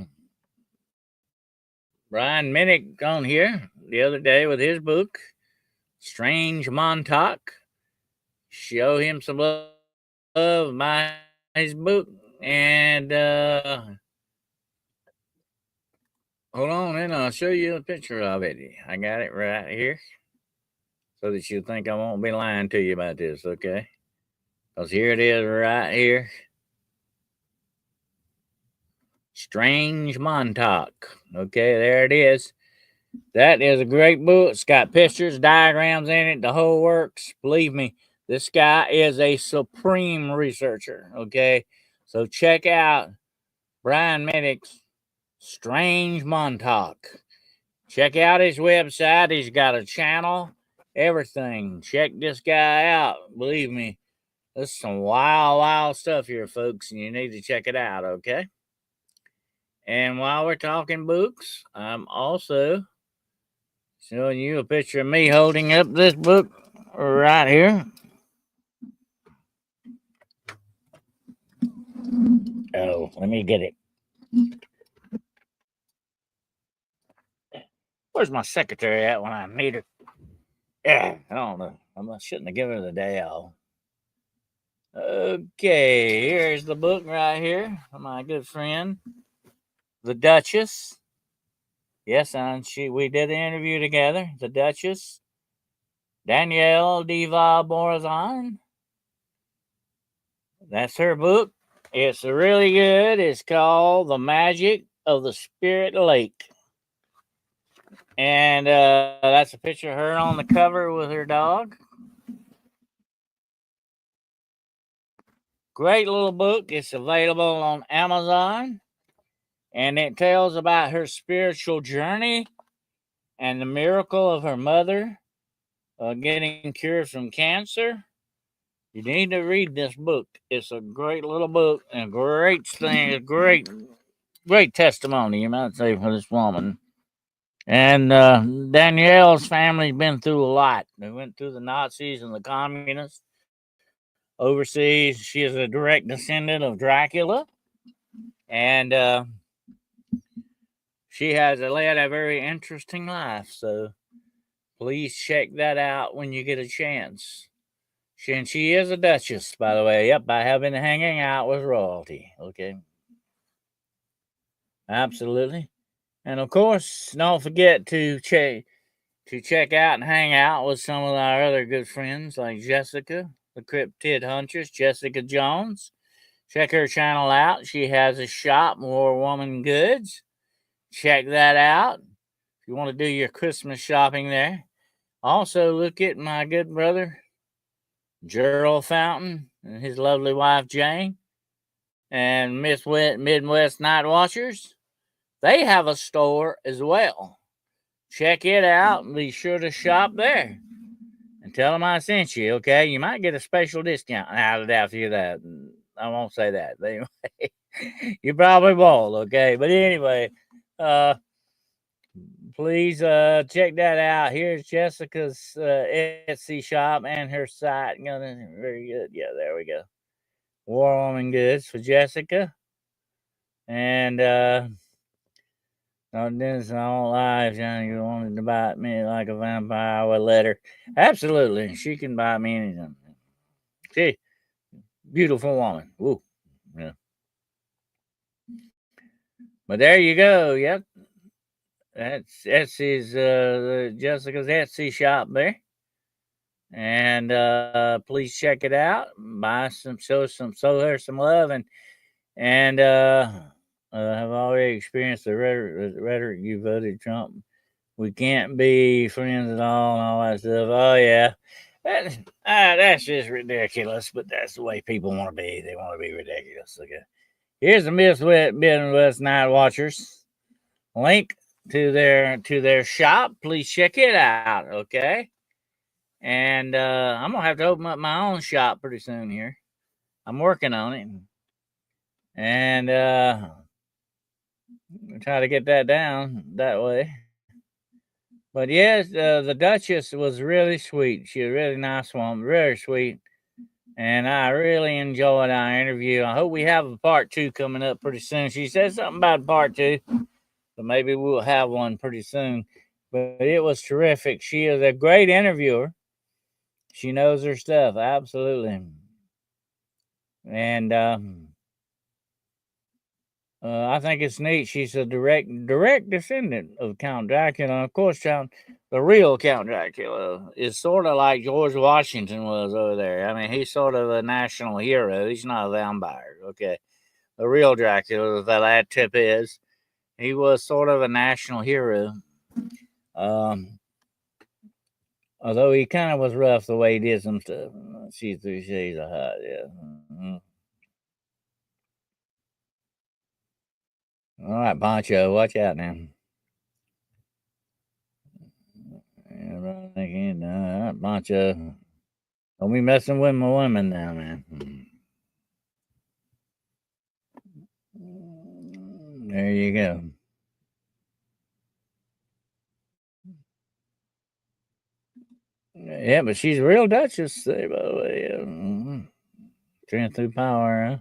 Brian Minnick, on here the other day with his book, Strange Montauk. Show him some love by his book. And hold on, and I'll show you a picture of it. I got it right here so that you think I won't be lying to you about this, okay? Because here it is right here. Strange Montauk. Okay, there it is. That is a great book. It's got pictures, diagrams in it, the whole works. Believe me, this guy is a supreme researcher. Okay, so check out Brian Minnick's Strange Montauk. Check out his website. He's got a channel, everything. Check this guy out. Believe me, this is some wild, wild stuff here, folks, and you need to check it out, okay? And while we're talking books, I'm also showing you a picture of me holding up this book right here. Oh, let me get it. Where's my secretary at when I need her? Yeah, I don't know. I shouldn't have given her the day off. Okay, here's the book right here from my good friend, the Duchess. Yes, and we did the interview together. The Duchess, Danielle Diva Borazan. That's her book. It's really good. It's called The Magic of the Spirit Lake. And that's a picture of her on the cover with her dog. Great little book. It's available on Amazon. And it tells about her spiritual journey and the miracle of her mother getting cured from cancer. You need to read this book. It's a great little book and a great thing, a great testimony, you might say, for this woman. And Danielle's family's been through a lot. They went through the Nazis and the communists overseas. She is a direct descendant of Dracula. And she has led a very interesting life. So please check that out when you get a chance. And she is a duchess, by the way. Yep, I have been hanging out with royalty. Okay. Absolutely. And of course, don't forget to check out and hang out with some of our other good friends like Jessica, the Cryptid Huntress, Jessica Jones. Check her channel out. She has a shop, More Woman Goods. Check that out if you want to do your Christmas shopping there. Also, look at my good brother, Gerald Fountain, and his lovely wife, Jane, and Midwest Night Watchers. They have a store as well. Check it out and be sure to shop there. And tell them I sent you, okay? You might get a special discount. I doubt you that. I won't say that. But anyway, you probably won't, okay? But anyway, please check that out. Here's Jessica's Etsy shop and her site. Very good. Yeah, there we go. War Woman Goods for Jessica. And no, Dennis, I won't lie, Johnny. You wanted to bite me like a vampire, I would let her. Absolutely. She can bite me anytime. She, beautiful woman. Woo. Yeah. But there you go. Yep. That's Etsy's, Jessica's Etsy shop there. And please check it out. Buy some, show her some love, and have already experienced the rhetoric you voted Trump. We can't be friends at all and all that stuff. Oh yeah, that's just ridiculous. But that's the way people want to be. They want to be ridiculous. Okay, Here's the Midwest Night Watchers link to their shop. Please check it out. Okay. And I'm gonna have to open up my own shop pretty soon here. I'm working on it, and try to get that down that way. But yes, the Duchess was really sweet. She was a really nice woman, very sweet, and I really enjoyed our interview. I hope we have a part two coming up pretty soon. She said something about part two, so maybe we'll have one pretty soon. But it was terrific. She is a great interviewer. She knows her stuff, absolutely. And I think it's neat. She's a direct descendant of Count Dracula. Of course, the real Count Dracula is sort of like George Washington was over there. I mean, he's sort of a national hero. He's not a vampire. Okay, the real Dracula, that tip is, he was sort of a national hero. Um, Although he kind of was rough the way he did some stuff. She's 3 shades of hot. Yeah. Mm-hmm. All right, Poncho, watch out now. Yeah, Poncho, don't be messing with my women now, man. There you go. Yeah, but she's a real Duchess, say, by the way. Strength through power,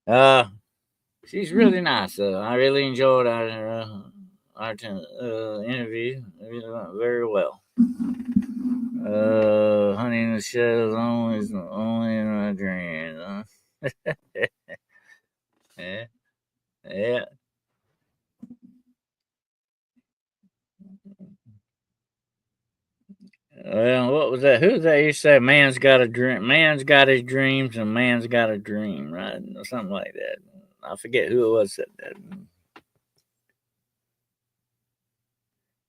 huh? She's really nice. I really enjoyed our interview. It went very well. Honey in the shadows only in my dreams. Huh? Yeah, yeah. Well, what was that? Who's that? You said man's got a dream. Man's got his dreams, and man's got a dream, right? Or something like that. I forget who it was that said that.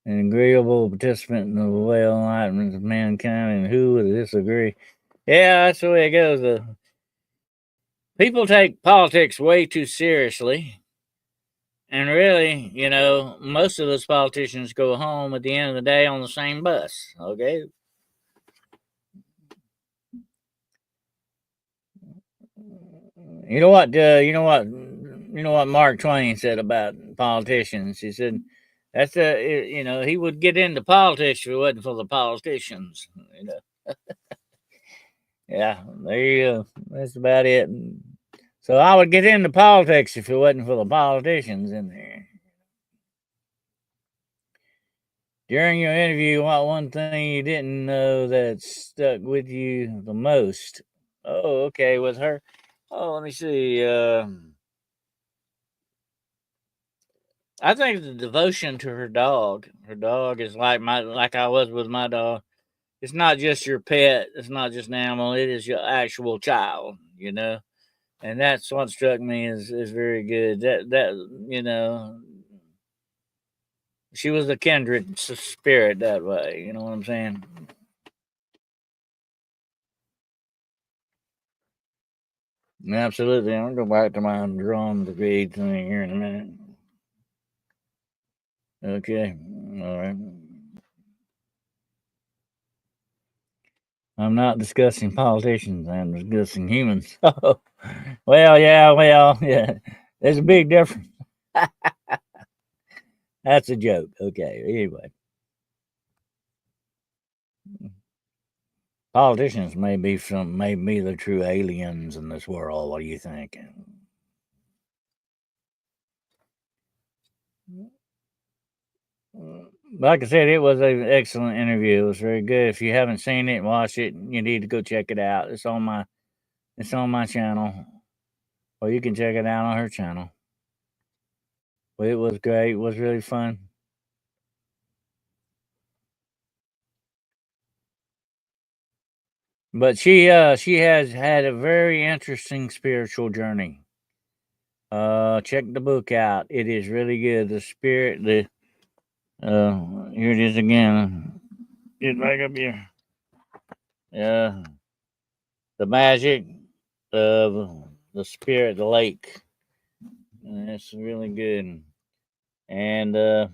An agreeable participant in the well enlightenment of mankind, and who would disagree? Yeah, that's the way it goes. People take politics way too seriously. And really, most of those politicians go home at the end of the day on the same bus. Okay. You know what? You know what Mark Twain said about politicians. He said that's he would get into politics if it wasn't for the politicians. Yeah, there you go. That's about it. So I would get into politics if it wasn't for the politicians in there. During your interview, what one thing you didn't know that stuck with you the most? Oh, okay, with her. Oh, let me see. I think the devotion to her dog. Her dog is like I was with my dog. It's not just your pet. It's not just an animal. It is your actual child. And that's what struck me is very good. That she was a kindred spirit that way. You know what I'm saying? Absolutely. I'll go back to my drum brigade thing here in a minute. Okay. All right. I'm not discussing politicians. I'm discussing humans. Yeah. There's a big difference. That's a joke. Okay. Anyway, politicians may be the true aliens in this world. What do you think? Like I said, it was an excellent interview. It was very good. If you haven't seen it, watch it. You need to go check it out. It's on my channel, or you can check it out on her channel. But it was great. It was really fun. But she has had a very interesting spiritual journey. Check the book out. It is really good. The spirit, here it is again. Get back up here. Yeah, the magic of the Spirit Lake. And it's really good. And it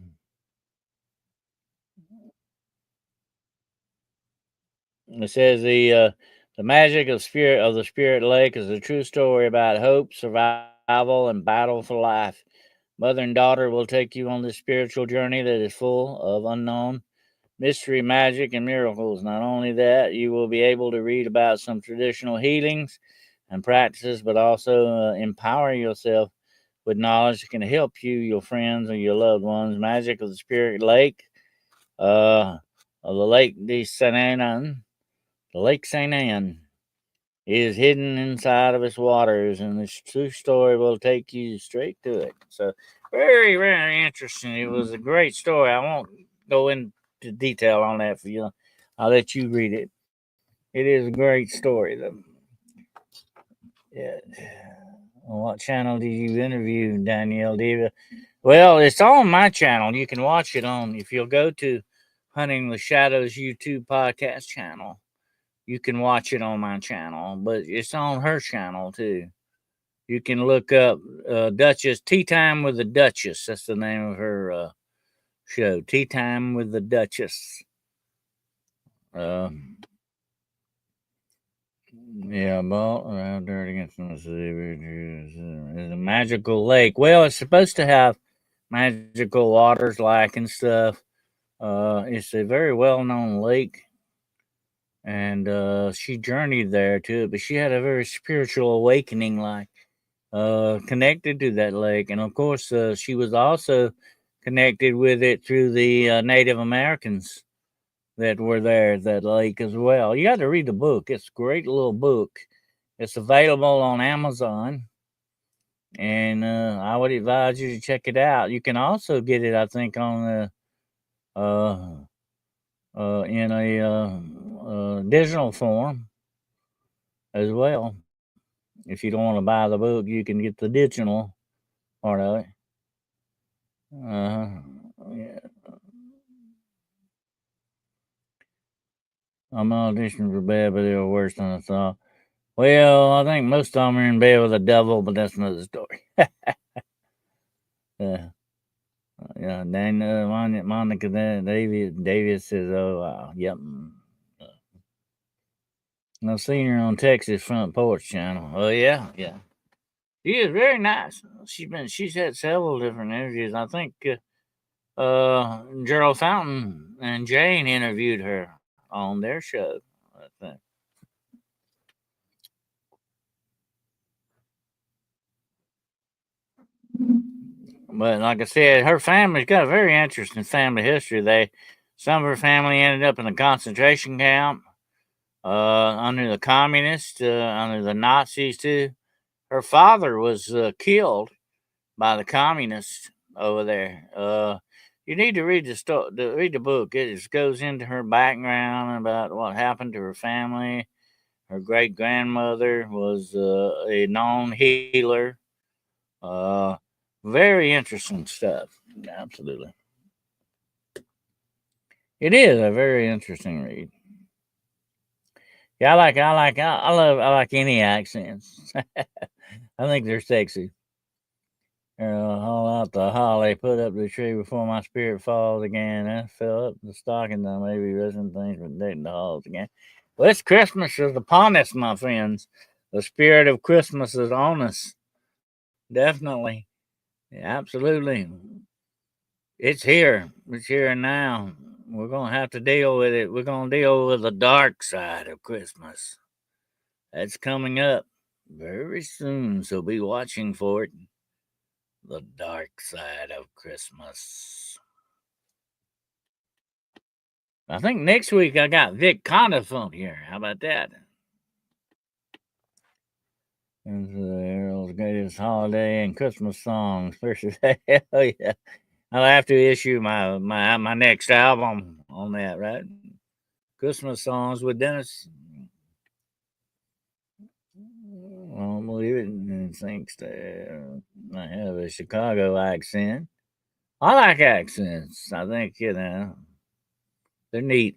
says the magic of the Spirit Lake is a true story about hope, survival, and battle for life. Mother and daughter will take you on this spiritual journey that is full of unknown mystery, magic, and miracles. Not only that, you will be able to read about some traditional healings and practices, but also empower yourself with knowledge that can help you, your friends, or your loved ones. Magic of the Spirit Lake, of the Lake de Saint Anne, the Lake Saint Anne is hidden inside of its waters, and this true story will take you straight to it. So, very, very interesting. It was a great story. I won't go into detail on that for you. I'll let you read it. It is a great story, though. Yeah. On what channel did you interview Danielle Diva? Well, it's on my channel. You can watch it on, if you'll go to Hunting the Shadows YouTube podcast channel, you can watch it on my channel, but it's on her channel too. You can look up Duchess, Tea Time with the Duchess. That's the name of her show, Tea Time with the Duchess. Uh, yeah, ball around dirt against the is a magical lake. Well, it's supposed to have magical waters like and stuff. It's a very well known lake, and she journeyed there too, but she had a very spiritual awakening, like connected to that lake, and of course, she was also connected with it through the Native Americans that were there at that lake as well. You got to read the book; it's a great little book. It's available on Amazon, and I would advise you to check it out. You can also get it, I think, on the in a digital form as well. If you don't want to buy the book, you can get the digital part of it. Yeah. I'm auditioning for bad, but they were worse than I thought. Well, I think most of them are in bed with the devil, but that's another story. Yeah, yeah. Then Monica, David says, "Oh, wow, yep." I've seen her on Texas Front Porch Channel. Oh yeah, yeah. She is very nice. She's had several different interviews. I think Gerald Fountain and Jane interviewed her on their show. I think. But like I said, her family's got a very interesting family history. Some of her family ended up in a concentration camp under the communists, under the Nazis too. Her father was killed by the communists over there. You need to read read the book. It just goes into her background about what happened to her family. Her great grandmother was a known healer. Uh, Very interesting stuff. Absolutely, it is a very interesting read. Yeah, I like any accents. I think they're sexy. Haul out the holly, put up the tree before my spirit falls again. And fill up the stocking, I may be resting things, but dating the halls again. Well, it's Christmas is upon us, my friends. The spirit of Christmas is on us. Definitely. Yeah, absolutely. It's here. It's here now. We're going to have to deal with it. We're going to deal with the dark side of Christmas. That's coming up very soon, so be watching for it. The dark side of Christmas. I think next week I got Vic Conniff on here. How about that? It's Errol's greatest holiday and Christmas songs. Hell yeah. I'll have to issue my next album on that, right? Christmas songs with Dennis. I don't believe it. And thanks to I have a Chicago accent. I like accents. I think they're neat.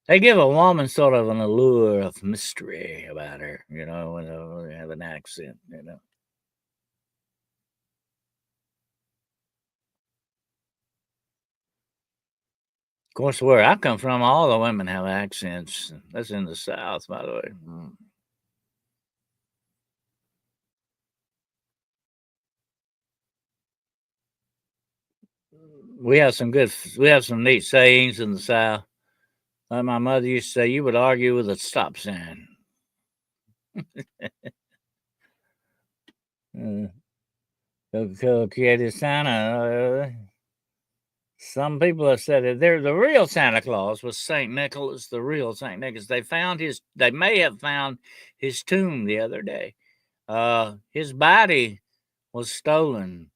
They give a woman sort of an allure of mystery about her, when they have an accent. Of course, where I come from, all the women have accents. That's in the South, by the way. We have some neat sayings in the South. Like my mother used to say, you would argue with a stop sign. Uh, Created Santa. Some people have said that the real Santa Claus was Saint Nicholas, the real Saint Nicholas. They may have found his tomb the other day. His body was stolen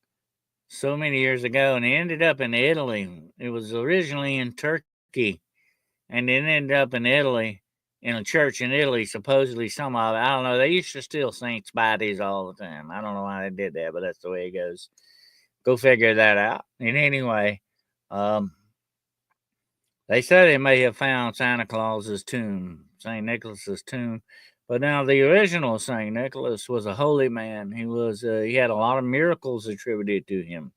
so many years ago, and he ended up in Italy. It was originally in Turkey, and it ended up in Italy, in a church in Italy. Supposedly, some of it, I don't know. They used to steal saints' bodies all the time. I don't know why they did that, but that's the way it goes. Go figure that out. And anyway, um, they say they may have found Santa Claus's tomb, St. Nicholas's tomb. But now the original St. Nicholas was a holy man. He had a lot of miracles attributed to him.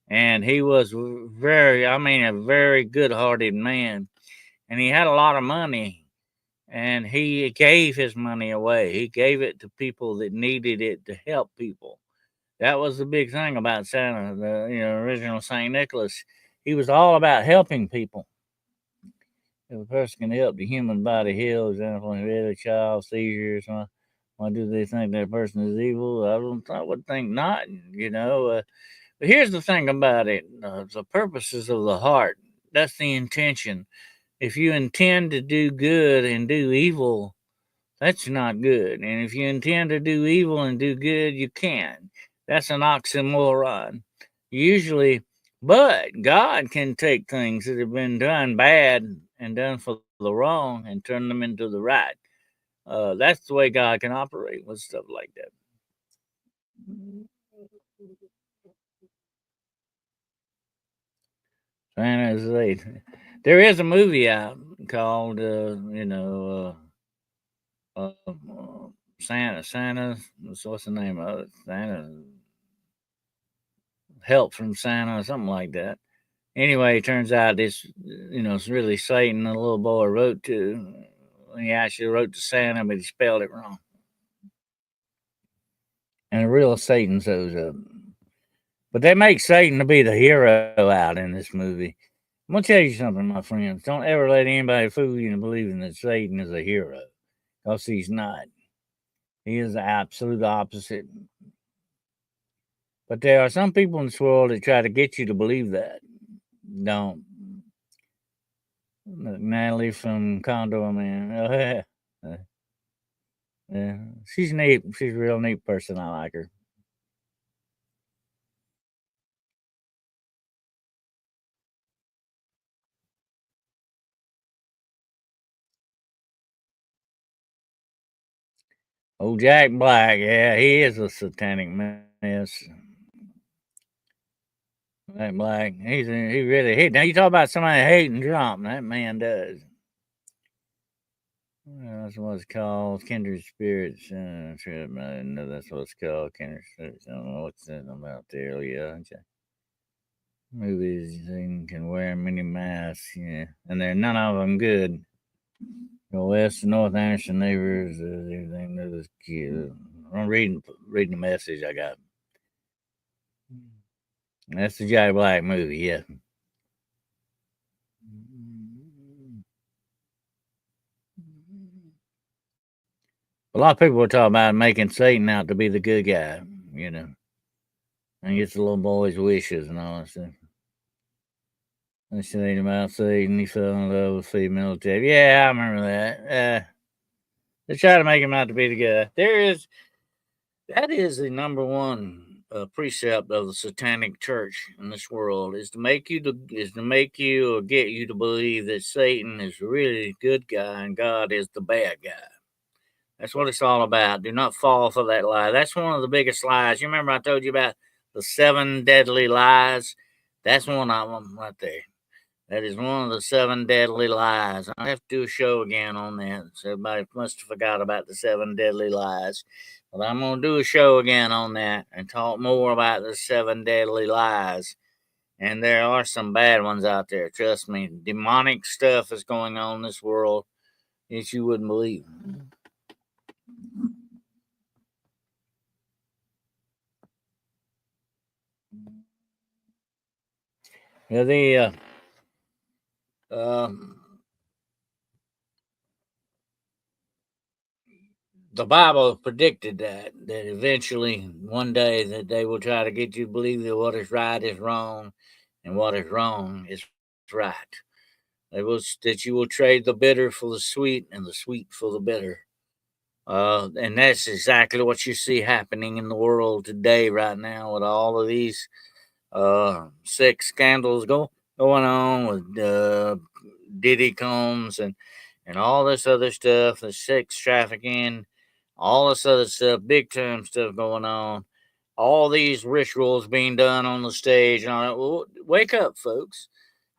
And he was a very good hearted man. And he had a lot of money. And he gave his money away. He gave it to people that needed it to help people. That was the big thing about Santa, the original St. Nicholas. He was all about helping people. If a person can help the human body heal, example, if they had a child seizure, why do they think that person is evil? I would think not. But here's the thing about it: the purposes of the heart. That's the intention. If you intend to do good and do evil, that's not good. And if you intend to do evil and do good, you can. That's an oxymoron. Usually, but God can take things that have been done bad and done for the wrong and turn them into the right. That's the way God can operate with stuff like that. Fantasy. There is a movie out called, Santa. What's the name of it? Santa. Help from Santa, something like that. Anyway, it turns out it's really Satan the little boy wrote to. He actually wrote to Santa, but he spelled it wrong. And the real Satan shows up. But they make Satan to be the hero out in this movie. I'm going to tell you something, my friends. Don't ever let anybody fool you into believing that Satan is a hero, because he's not. He is the absolute opposite. But there are some people in this world that try to get you to believe that. Don't. Natalie from Condor Man. Oh, yeah. Yeah. She's neat. She's a real neat person. I like her. Oh, Jack Black. Yeah, he is a satanic mess. Jack Black. He really now you talk about somebody hating Trump. That man does. That's what it's called. Kindred Spirits. I didn't know that's what it's called. Kindred Spirits. I don't know what's that about there. Yeah. Movies can wear many masks. Yeah. And they're none of them good. Go west to North Anderson neighbors. Everything that is cute. I'm reading the message I got. That's the Jack Black movie. Yeah. A lot of people were talking about making Satan out to be the good guy. You know, and gets the little boy's wishes and all that stuff. They said about Satan. He fell in love with female tape. Yeah, I remember that. They try to make him out to be the guy. That is the number one precept of the satanic church in this world is to make you or get you to believe that Satan is really the good guy and God is the bad guy. That's what it's all about. Do not fall for that lie. That's one of the biggest lies. You remember I told you about the seven deadly lies? That's one of them right there. That is one of the seven deadly lies. I have to do a show again on that. So everybody must have forgot about the seven deadly lies. But I'm going to do a show again on that and talk more about the seven deadly lies. And there are some bad ones out there. Trust me. Demonic stuff is going on in this world that you wouldn't believe. Yeah, um, the Bible predicted that eventually one day that they will try to get you to believe that what is right is wrong and what is wrong is right. They will that you will trade the bitter for the sweet and the sweet for the bitter. And that's exactly what you see happening in the world today, right now, with all of these sex scandals going on with Diddy Combs and all this other stuff, the sex trafficking, all this other stuff, big time stuff going on. All these rituals being done on the stage and all that. Well, wake up, folks.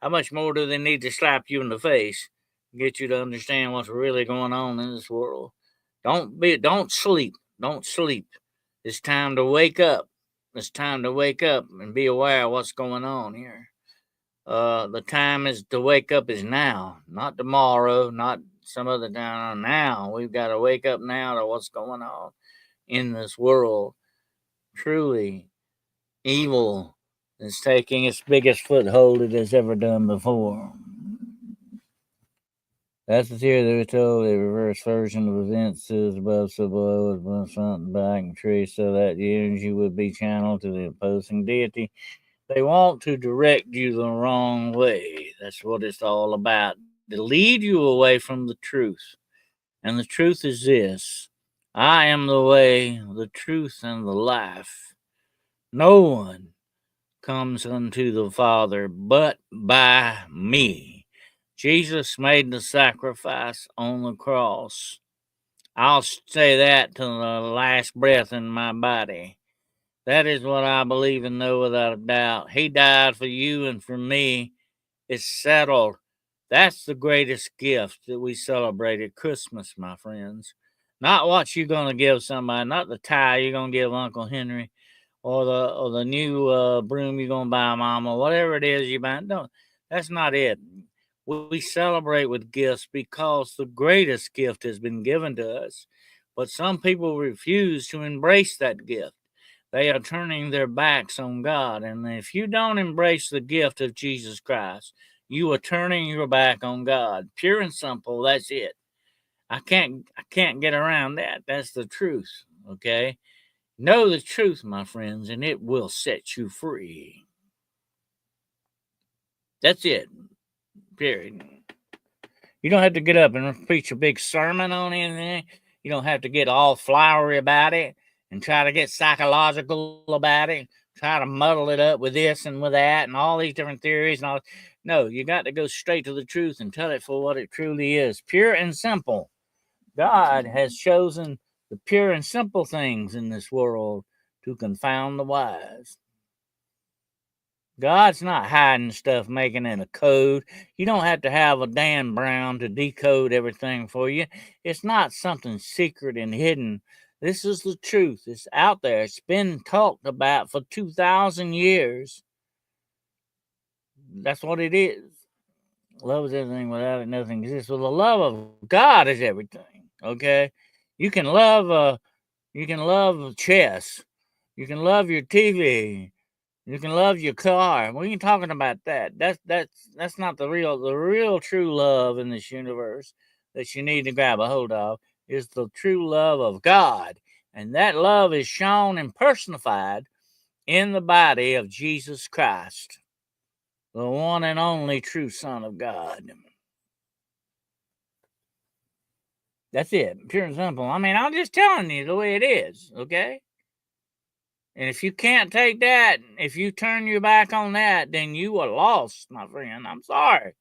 How much more do they need to slap you in the face to get you to understand what's really going on in this world? Don't sleep. Don't sleep. It's time to wake up. It's time to wake up and be aware of what's going on here. The time is to wake up is now, not tomorrow, not some other time. Now we've got to wake up now to what's going on in this world. Truly, evil is taking its biggest foothold it has ever done before. That's the theory they were told. A reverse version of events is above, so below, is above, front, and back, and tree, so that the energy would be channeled to the opposing deity. They want to direct you the wrong way. That's what it's all about. To lead you away from the truth. And the truth is this: I am the way, the truth, and the life. No one comes unto the Father but by me. Jesus made the sacrifice on the cross. I'll say that to the last breath in my body. That is what I believe and know without a doubt. He died for you and for me. It's settled. That's the greatest gift that we celebrate at Christmas, my friends. Not what you're going to give somebody, not the tie you're going to give Uncle Henry, or the new broom you're gonna buy mama, whatever it is you buy. No, that's not it. We celebrate with gifts because the greatest gift has been given to us. But some people refuse to embrace that gift. They are turning their backs on God. And if you don't embrace the gift of Jesus Christ, you are turning your back on God. Pure and simple, that's it. I can't get around that. That's the truth. Okay? Know the truth, my friends, and it will set you free. That's it. Period. You don't have to get up and preach a big sermon on anything. You don't have to get all flowery about it and try to get psychological about it. Try to muddle it up with this and with that and all these different theories and all. No, you got to go straight to the truth and tell it for what it truly is. Pure and simple. God has chosen the pure and simple things in this world to confound the wise. God's not hiding stuff, making it a code. You don't have to have a Dan Brown to decode everything for you. It's not something secret and hidden. This is the truth. It's out there. It's been talked about for 2,000 years. That's what it is. Love is everything. Without it, nothing exists. Well, the love of God is everything. Okay, you can love. You can love chess. You can love your TV. You can love your car. We ain't talking about that. That's not the real true love in this universe that you need to grab a hold of is the true love of God. And that love is shown and personified in the body of Jesus Christ, the one and only true Son of God. That's it. Pure and simple. I mean, I'm just telling you the way it is, okay? And if you can't take that, if you turn your back on that, then you are lost, my friend. I'm sorry.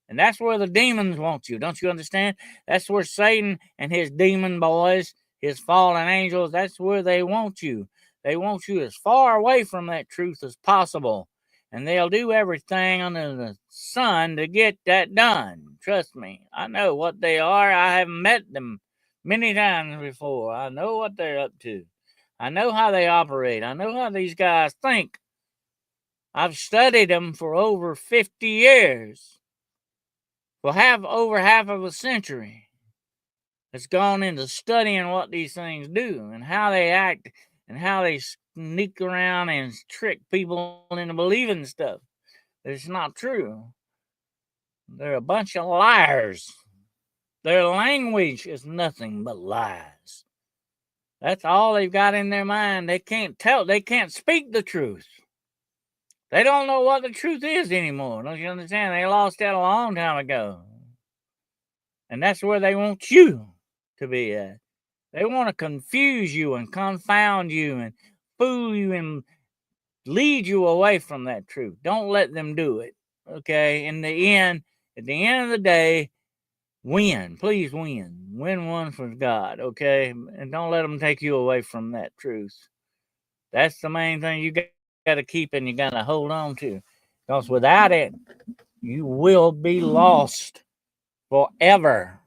And that's where the demons want you. Don't you understand? That's where Satan and his demon boys, his fallen angels, that's where they want you. They want you as far away from that truth as possible. and they'll do everything under the sun to get that done. Trust me, I know what they are. I have met them many times before. I know what they're up to. I know how they operate. I know how these guys think. I've studied them for over 50 years, for over half of a century. It's gone into studying what these things do and how they act and how they sneak around and trick people into believing stuff. It's not true. They're a bunch of liars. Their language is nothing but lies. That's all they've got in their mind. They can't speak the truth. They don't know what the truth is anymore. Don't you understand? They lost that a long time ago. And that's where they want you to be at. They want to confuse you and confound you and fool you and lead you away from that truth. Don't let them do it. Okay? At the end of the day, win. Please win. Win one for God. Okay? And don't let them take you away from that truth. That's the main thing you got to keep and you got to hold on to. Because without it, you will be lost forever.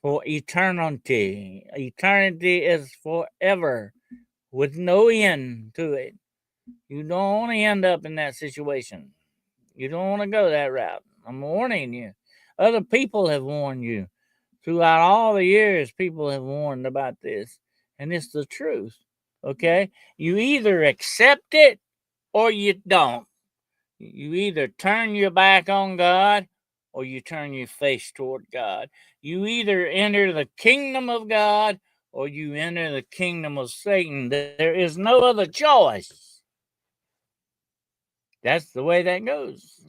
For eternity. Eternity is forever with no end to it. You don't want to end up in that situation. You don't want to go that route. I'm warning you. Other people have warned you. Throughout all the years, people have warned about this. And it's the truth. Okay? You either accept it or you don't. You either turn your back on God or you turn your face toward God. You either enter the kingdom of God or you enter the kingdom of Satan. There is no other choice. That's the way that goes.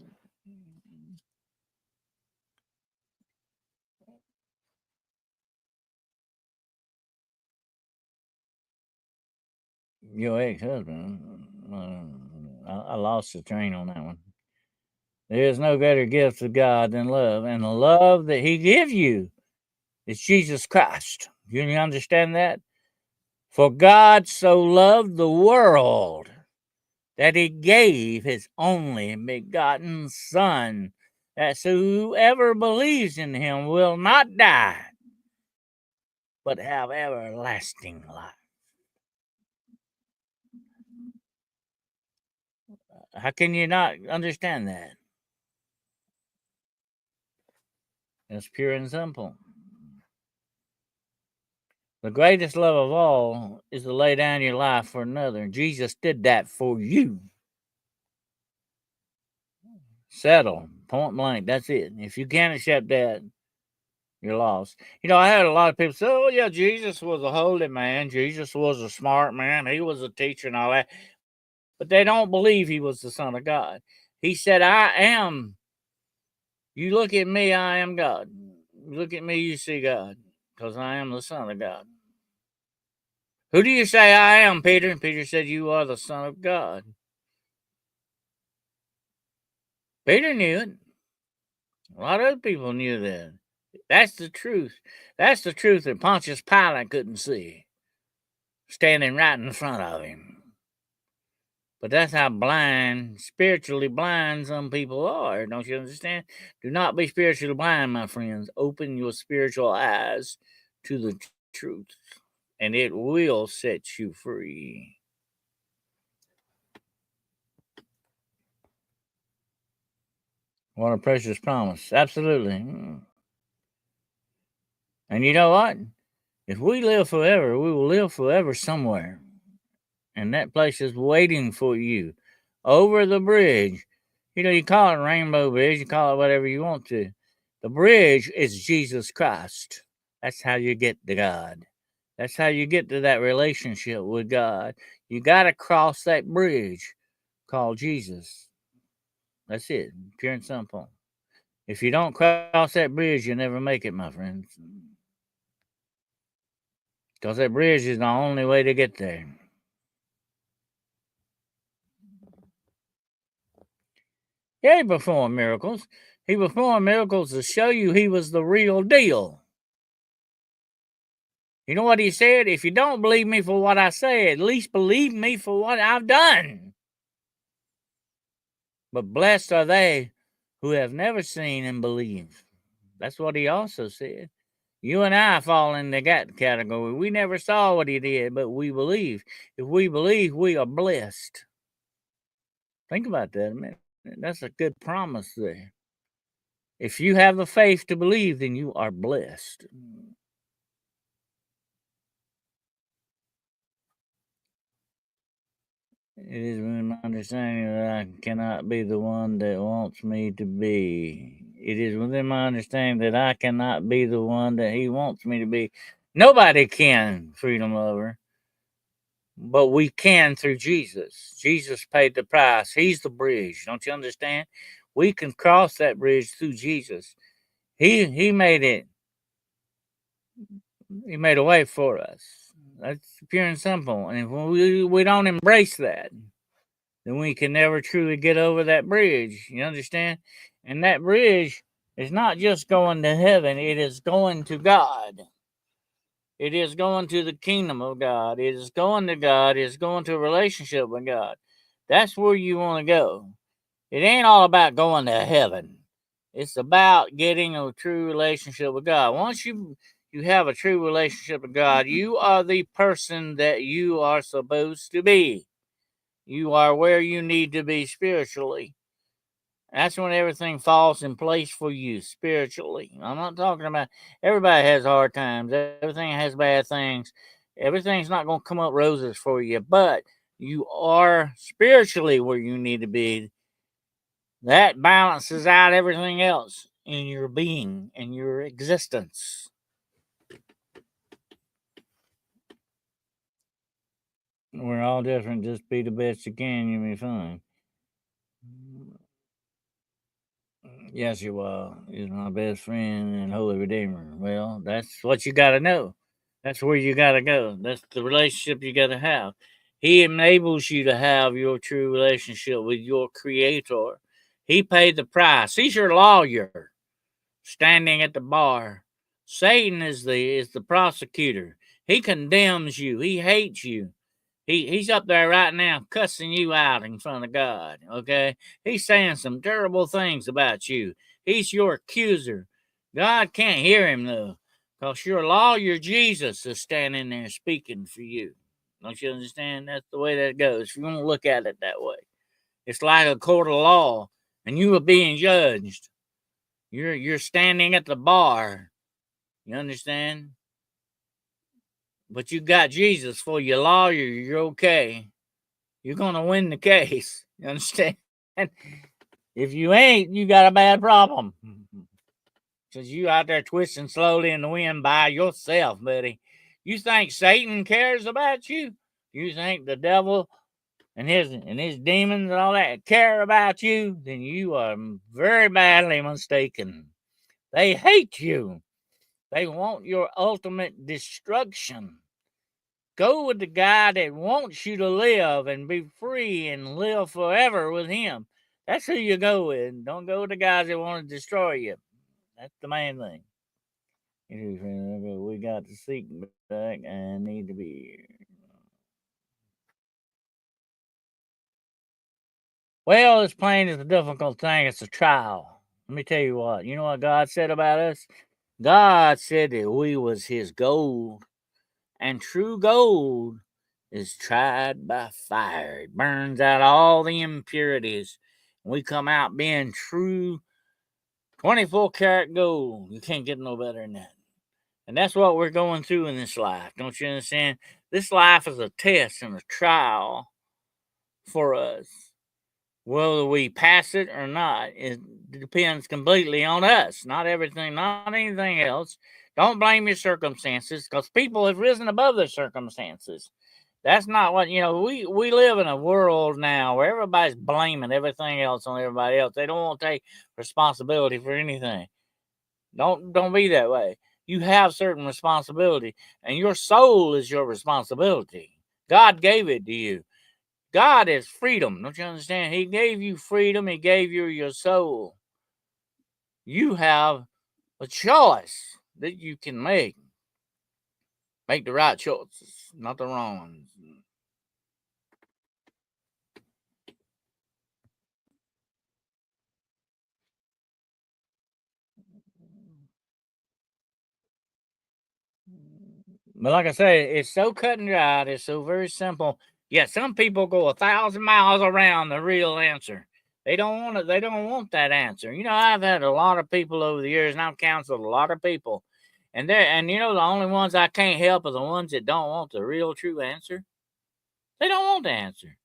Your ex-husband, I lost the train on that one. There is no greater gift of God than love, and the love that He gives you is Jesus Christ. You understand that? For God so loved the world that He gave His only begotten Son, that whoever believes in Him will not die, but have everlasting life. How can you not understand that? It's pure and simple. The greatest love of all is to lay down your life for another. Jesus did that for you. Settle, point blank. That's it. If you can't accept that, you're lost. I had a lot of people say, "Oh yeah, Jesus was a holy man. Jesus was a smart man. He was a teacher and all that," but they don't believe He was the Son of God. He said, "I am. You look at me, I am God. You look at me, you see God, because I am the Son of God." Who do you say I am, Peter? And Peter said, "You are the Son of God." Peter knew it. A lot of other people knew that. That's the truth. That's the truth that Pontius Pilate couldn't see, standing right in front of him. But that's how blind, spiritually blind some people are. Don't you understand? Do not be spiritually blind, my friends. Open your spiritual eyes to the truth, and it will set you free. What a precious promise. Absolutely. And you know what? If we live forever, we will live forever somewhere. And that place is waiting for you over the bridge. You call it Rainbow Bridge, you call it whatever you want to. The bridge is Jesus Christ. That's how you get to God. That's how you get to that relationship with God. You got to cross that bridge called Jesus. That's it, pure and simple. If you don't cross that bridge, you'll never make it, my friends. Because that bridge is the only way to get there. Yeah, he performed miracles. He performed miracles to show you He was the real deal. You know what He said? If you don't believe me for what I say, at least believe me for what I've done. But blessed are they who have never seen and believe. That's what he also said. You and I fall in that category. We never saw what he did, but we believe. If we believe, we are blessed. Think about that a minute. That's a good promise there. If you have the faith to believe, then you are blessed. It is with my understanding that I cannot be the one that wants me to be. It is within my understanding that I cannot be the one that he wants me to be. Nobody can, freedom lover, but we can through Jesus. Jesus paid the price. He's the bridge. Don't you understand? We can cross that bridge through Jesus. He made it. He made a way for us. That's pure and simple. And if we don't embrace that, then we can never truly get over that bridge. You understand? And that bridge is not just going to heaven, it is going to God. It is going to the kingdom of God. It is going to God. It is going to a relationship with God. That's where you want to go. It ain't all about going to heaven. It's about getting a true relationship with God. Once you have a true relationship with God, you are the person that you are supposed to be. You are where you need to be spiritually. That's when everything falls in place for you spiritually. I'm not talking about everybody has hard times, everything has bad things. Everything's not going to come up roses for you, but you are spiritually where you need to be. That balances out everything else in your being and your existence. We're all different. Just be the best you can. You'll be fine. Yes, you are. He's my best friend and holy redeemer. Well, that's what you got to know. That's where you got to go. That's the relationship you got to have. He enables you to have your true relationship with your creator. He paid the price. He's your lawyer standing at the bar. Satan is the prosecutor. He condemns you. He hates you. He's up there right now cussing you out in front of God. Okay, he's saying some terrible things about you. He's your accuser. God can't hear him though, cause your lawyer Jesus is standing there speaking for you. Don't you understand? That's the way that goes. If you want to look at it that way, it's like a court of law, and you are being judged. You're standing at the bar. You understand? But you got Jesus for your lawyer. You're okay. You're gonna win the case. You understand? If you ain't, you got a bad problem. Cause you out there twisting slowly in the wind by yourself, buddy. You think Satan cares about you? You think the devil and his demons and all that care about you? Then you are very badly mistaken. They hate you. They want your ultimate destruction. Go with the guy that wants you to live and be free and live forever with him. That's who you go with. Don't go with the guys that want to destroy you. That's the main thing. We got to seek back and need to be. Well, this plane is a difficult thing. It's a trial. Let me tell you what. You know what God said about us? God said that we was his gold. And true gold is tried by fire. It burns out all the impurities. We come out being true 24 karat gold. You can't get no better than that. And that's what we're going through in this life. Don't you understand? This life is a test and a trial for us. Whether we pass it or not, it depends completely on us. Not everything, not anything else. Don't blame your circumstances because people have risen above their circumstances. That's not what we live in a world now where everybody's blaming everything else on everybody else. They don't want to take responsibility for anything. Don't be that way. You have certain responsibility, and your soul is your responsibility. God gave it to you. God is freedom. Don't you understand? He gave you freedom. He gave you your soul. You have a choice that you can make. Make the right choices, not the wrong ones. But like I say, it's so cut and dried. It's so very simple. Yeah, some people go 1,000 miles around the real answer. They don't want it. They don't want that answer. You know, I've had a lot of people over the years, and I've counseled a lot of people, and you know, the only ones I can't help are the ones that don't want the real true answer. They don't want the answer.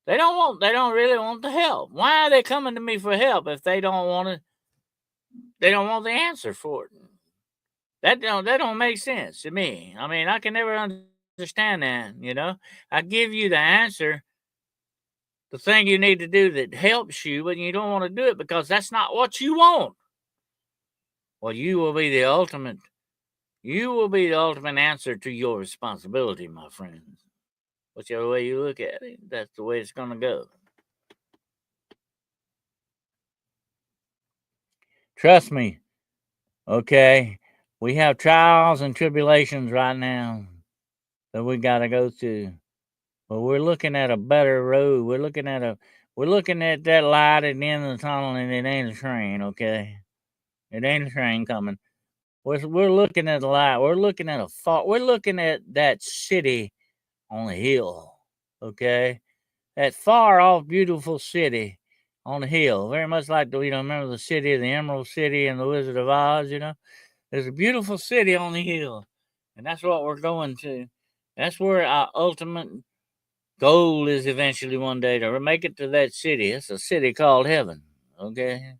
They don't want. They don't really want the help. Why are they coming to me for help if they don't want to? They don't want the answer for it. That don't make sense to me. I mean, I can never understand that. You know, I give you the answer, the thing you need to do that helps you, but you don't want to do it because that's not what you want. Well, you will be the ultimate. You will be the ultimate answer to your responsibility, my friends. Whichever way you look at it, that's the way it's going to go. Trust me. Okay, we have trials and tribulations right now that we got to go through. But we're looking at a better road. We're looking at that light at the end of the tunnel, and it ain't a train, okay? It ain't a train coming. We're looking at the light. We're looking at a far. We're looking at that city on the hill, okay? That far off, beautiful city on the hill. Very much like remember the city, the Emerald City, and the Wizard of Oz. You know, there's a beautiful city on the hill, and that's what we're going to. That's where our ultimate goal is eventually one day to make it to that city. It's a city called heaven, okay?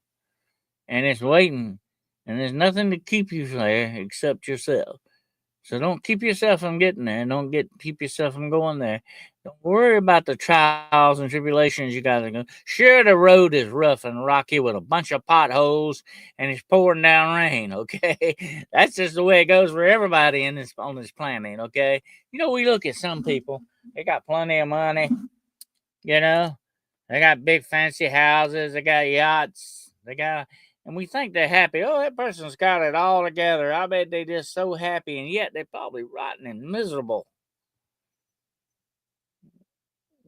And it's waiting, and there's nothing to keep you there except yourself. So don't keep yourself from getting there. Keep yourself from going there. Don't worry about the trials and tribulations you gotta go. Sure, the road is rough and rocky with a bunch of potholes and it's pouring down rain, okay? That's just the way it goes for everybody on this planet, okay? You know, we look at some people, they got plenty of money, you know, they got big fancy houses, they got yachts, and we think they're happy. Oh, that person's got it all together. I bet they just so happy, and yet they're probably rotten and miserable.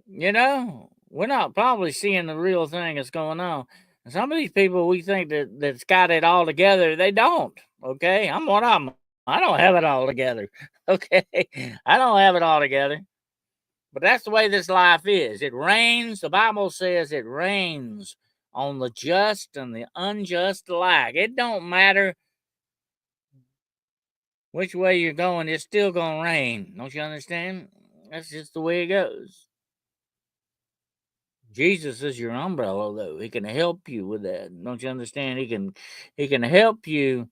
You know, we're not probably seeing the real thing that's going on. And some of these people we think that's got it all together, they don't. Okay, I'm one of them. I don't have it all together. Okay, I don't have it all together. But that's the way this life is. It rains. The Bible says it rains on the just and the unjust alike. It don't matter which way you're going, it's still gonna rain. Don't you understand? That's just the way it goes. Jesus is your umbrella, though. He can help you with that. Don't you understand? He can help you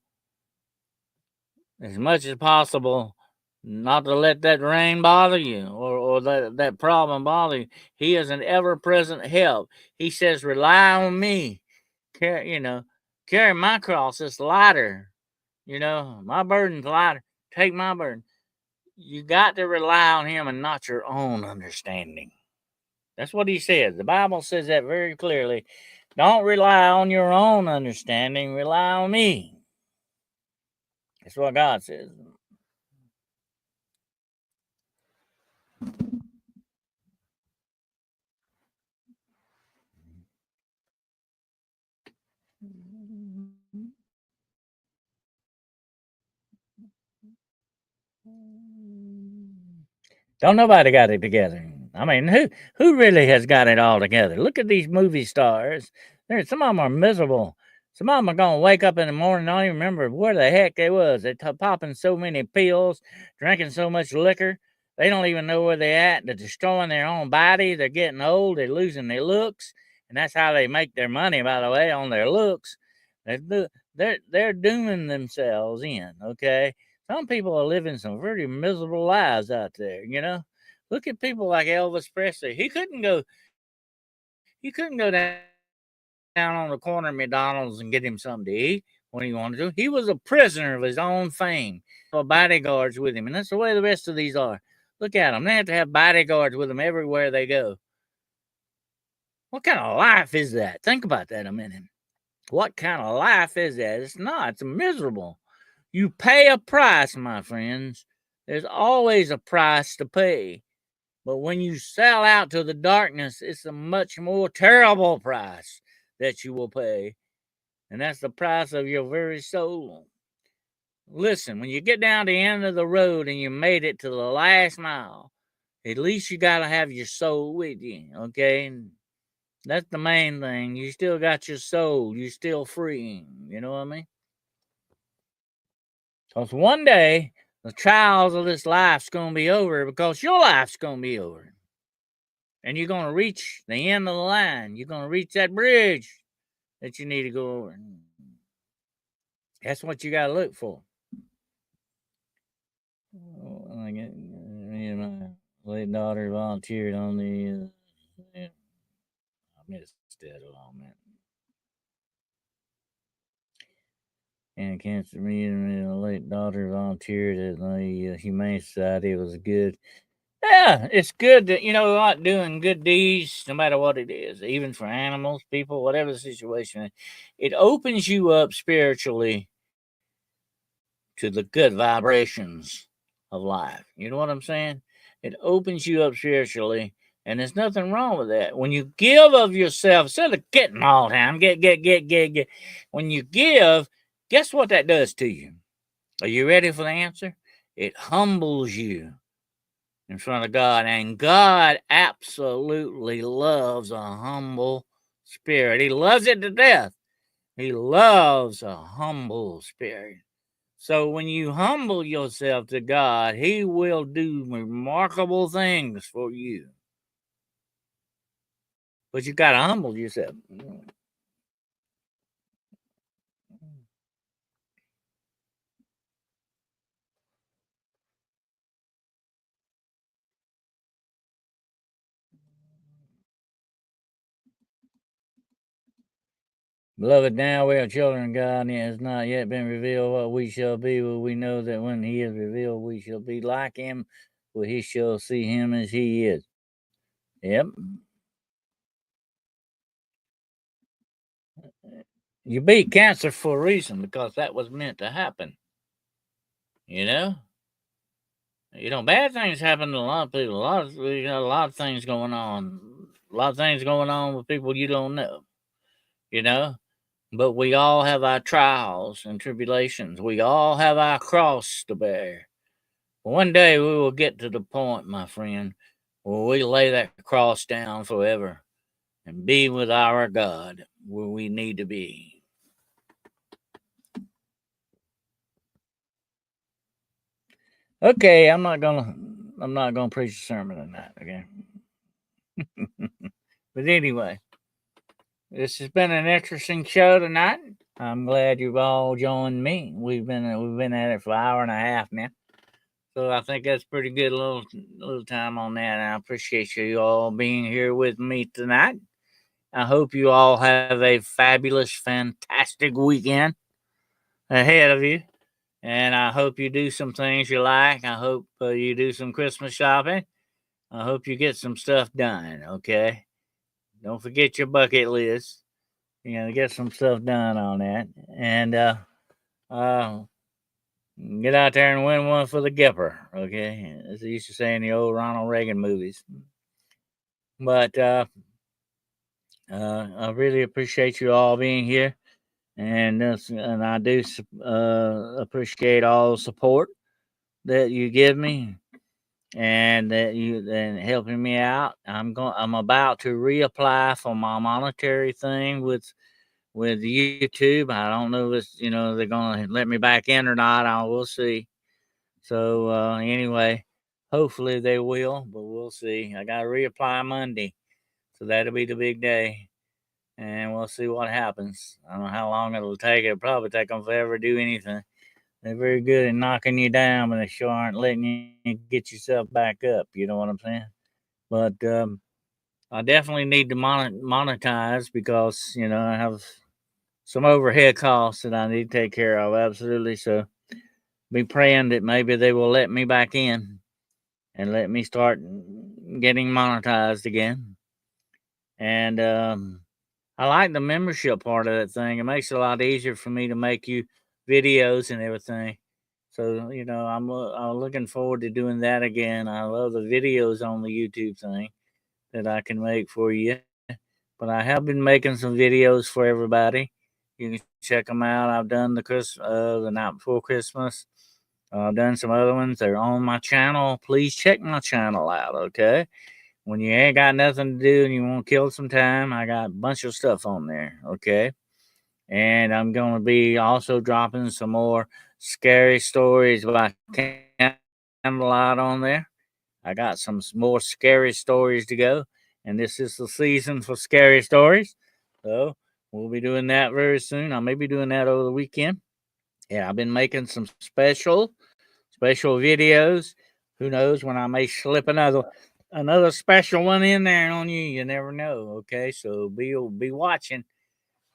as much as possible not to let that rain bother you or that problem bother you. He is an ever present help. He says, rely on me. Carry my cross. It's lighter. My burden's lighter. Take my burden. You got to rely on him and not your own understanding. That's what he says. The Bible says that very clearly. Don't rely on your own understanding. Rely on me. That's what God says. Don't nobody got it together. I mean, who really has got it all together? Look at these movie stars. Some of them are miserable. Some of them are gonna wake up in the morning and not even remember where the heck they was. They popping so many pills, drinking so much liquor. They don't even know where they're at. They're destroying their own body. They're getting old. They're losing their looks, and that's how they make their money. By the way, on their looks, they're dooming themselves in. Okay, some people are living some very miserable lives out there. Look at people like Elvis Presley. He couldn't go down on the corner of McDonald's and get him something to eat when he wanted to. He was a prisoner of his own fame. Bodyguards with him, and that's the way the rest of these are. Look at them. They have to have bodyguards with them everywhere they go. What kind of life is that? Think about that a minute. What kind of life is that? It's not. It's miserable. You pay a price, my friends. There's always a price to pay. But when you sell out to the darkness, it's a much more terrible price that you will pay. And that's the price of your very soul. Listen, when you get down the end of the road and you made it to the last mile, at least you got to have your soul with you, okay? And that's the main thing. You still got your soul. You're still free. You know what I mean? Because one day, the trials of this life's going to be over because your life's going to be over. And you're going to reach the end of the line. You're going to reach that bridge that you need to go over. That's what you got to look for. I get, me and my late daughter volunteered on the. I missed that a long minute. And cancer, me and my late daughter volunteered at the Humane Society. It was good. Yeah, it's good that, like doing good deeds, no matter what it is, even for animals, people, whatever the situation. It opens you up spiritually to the good vibrations of life. You know what I'm saying? It opens you up spiritually, and there's nothing wrong with that. When you give of yourself, instead of getting all the time, get. When you give, guess what that does to you? Are you ready for the answer? It humbles you in front of God, and God absolutely loves a humble spirit. He loves it to death. He loves a humble spirit. So when you humble yourself to God, He will do remarkable things for you. But you got to humble yourself. Beloved, now we are children of God, and it has not yet been revealed what we shall be, but we know that when He is revealed, we shall be like Him, for He shall see Him as He is. Yep. You beat cancer for a reason because that was meant to happen. You know? Bad things happen to a lot of people. We got a lot of things going on. A lot of things going on with people you don't know. You know? But we all have our trials and tribulations. We all have our cross to bear. One day we will get to the point, my friend, where we lay that cross down forever and be with our God where we need to be. Okay, I'm not gonna preach a sermon tonight, okay? But anyway, this has been an interesting show tonight. I'm glad you've all joined me. We've been at it for an hour and a half now. So I think that's pretty good little time on that. And I appreciate you all being here with me tonight. I hope you all have a fabulous, fantastic weekend ahead of you. And I hope you do some things you like. I hope you do some Christmas shopping. I hope you get some stuff done, okay? Don't forget your bucket list. Get some stuff done on that. And uh, get out there and win one for the Gipper, okay? As they used to say in the old Ronald Reagan movies. But I really appreciate you all being here. And I do appreciate all the support that you give me and helping me out. I'm about to reapply for my monetary thing with YouTube. I don't know if they're gonna let me back in or not. I will see. So anyway, hopefully they will, but we'll see. I gotta reapply Monday, so that'll be the big day, and we'll see what happens. I don't know how long it'll take. It'll probably take them forever to do anything. They're very good at knocking you down, but they sure aren't letting you get yourself back up. You know what I'm saying? But I definitely need to monetize because I have some overhead costs that I need to take care of. Absolutely. So be praying that maybe they will let me back in and let me start getting monetized again. And I like the membership part of that thing. It makes it a lot easier for me to make you videos and everything. So I'm looking forward to doing that again. I love the videos on the YouTube thing that I can make for you. But I have been making some videos for everybody, You can check them out. I've done the night before Christmas. I've done some other ones. They're on my channel. Please check my channel out, okay? When you ain't got nothing to do and you want to kill some time, I got a bunch of stuff on there, okay? And I'm going to be also dropping some more scary stories by candlelight on there. I got some more scary stories to go, and this is the season for scary stories. So we'll be doing that very soon. I may be doing that over the weekend. Yeah, I've been making some special videos. Who knows when I may slip another special one in there on you? You never know. Okay, so be watching,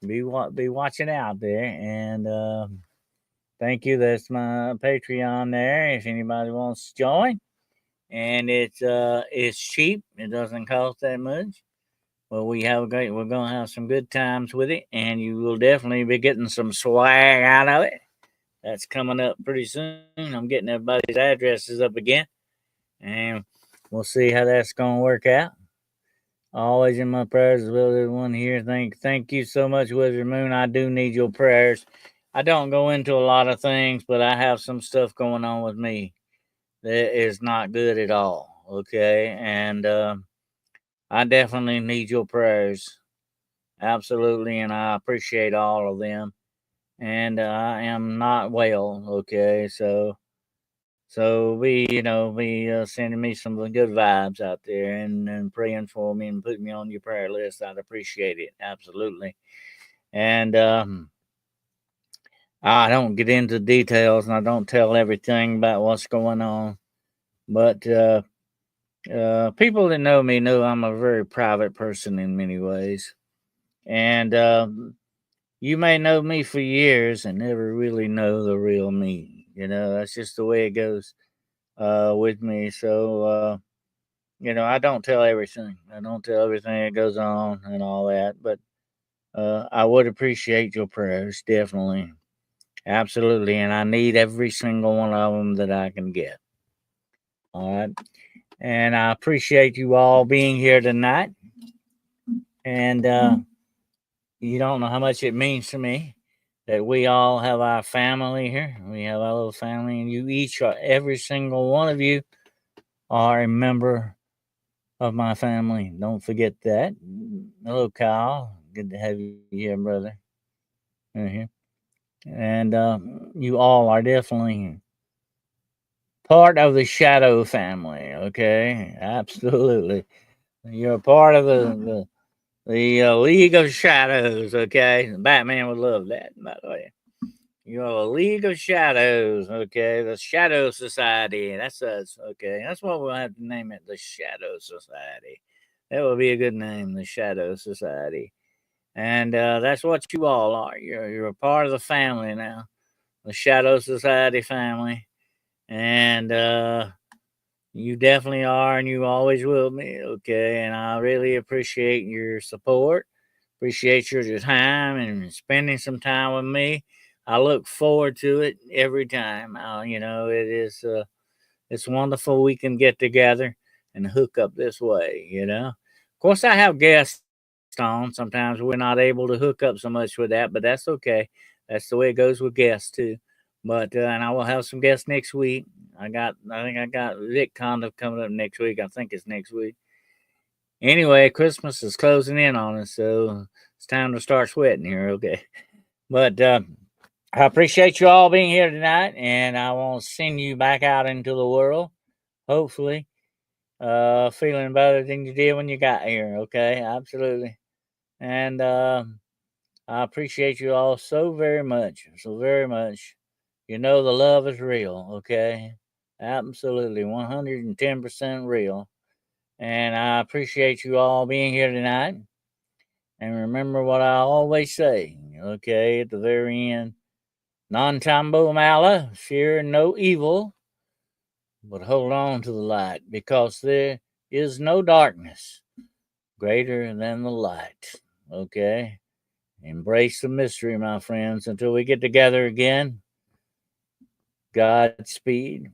be watching out there, and thank you. That's my Patreon there. If anybody wants to join, and it's cheap. It doesn't cost that much. Well, we're gonna have some good times with it, and you will definitely be getting some swag out of it. That's coming up pretty soon. I'm getting everybody's addresses up again, and we'll see how that's gonna work out. Always in my prayers as well as one here. Thank you so much, Wizard Moon. I do need your prayers. I don't go into a lot of things, but I have some stuff going on with me that is not good at all. Okay, and I definitely need your prayers. Absolutely, and I appreciate all of them. And I am not well. Okay, so be sending me some good vibes out there and praying for me and putting me on your prayer list. I'd appreciate it absolutely. And I don't get into details and I don't tell everything about what's going on, but people that know me know I'm a very private person in many ways, and you may know me for years and never really know the real me. That's just the way it goes with me. So, I don't tell everything. I don't tell everything that goes on and all that, but I would appreciate your prayers, definitely. Absolutely. And I need every single one of them that I can get. All right. And I appreciate you all being here tonight. And you don't know how much it means to me that we all have our family here. We have our little family, and every single one of you are a member of my family. Don't forget that. Hello, Kyle. Good to have you here, brother. Here. And you all are definitely part of the Shadow family. Okay, absolutely. You're a part of the League of Shadows. Okay, Batman would love that. By the way, you're a League of Shadows. Okay, the Shadow Society. That's us. Okay, that's what we'll have to name it. The Shadow Society. That would be a good name, the Shadow Society. And that's what you all are. You're a part of the family now, the Shadow Society family, and you definitely are, and you always will be. Okay, and I really appreciate your support. Appreciate your time and spending some time with me. I look forward to it every time. It is. It's wonderful we can get together and hook up this way. Of course, I have guests on. Sometimes we're not able to hook up so much with that, but that's okay. That's the way it goes with guests too. But and I will have some guests next week. I think I got Vic Conda coming up next week. I think it's next week. Anyway, Christmas is closing in on us, so it's time to start sweating here. Okay, but I appreciate you all being here tonight, and I want to send you back out into the world. Hopefully, feeling better than you did when you got here. Okay, absolutely. And I appreciate you all so very much. So very much. The love is real. Okay, absolutely 110% real. And I appreciate you all being here tonight. And remember what I always say. Okay, at the very end. Non tambo mala, fear no evil, but hold on to the light, because there is no darkness greater than the light. Okay? Embrace the mystery, my friends. Until we get together again, Godspeed.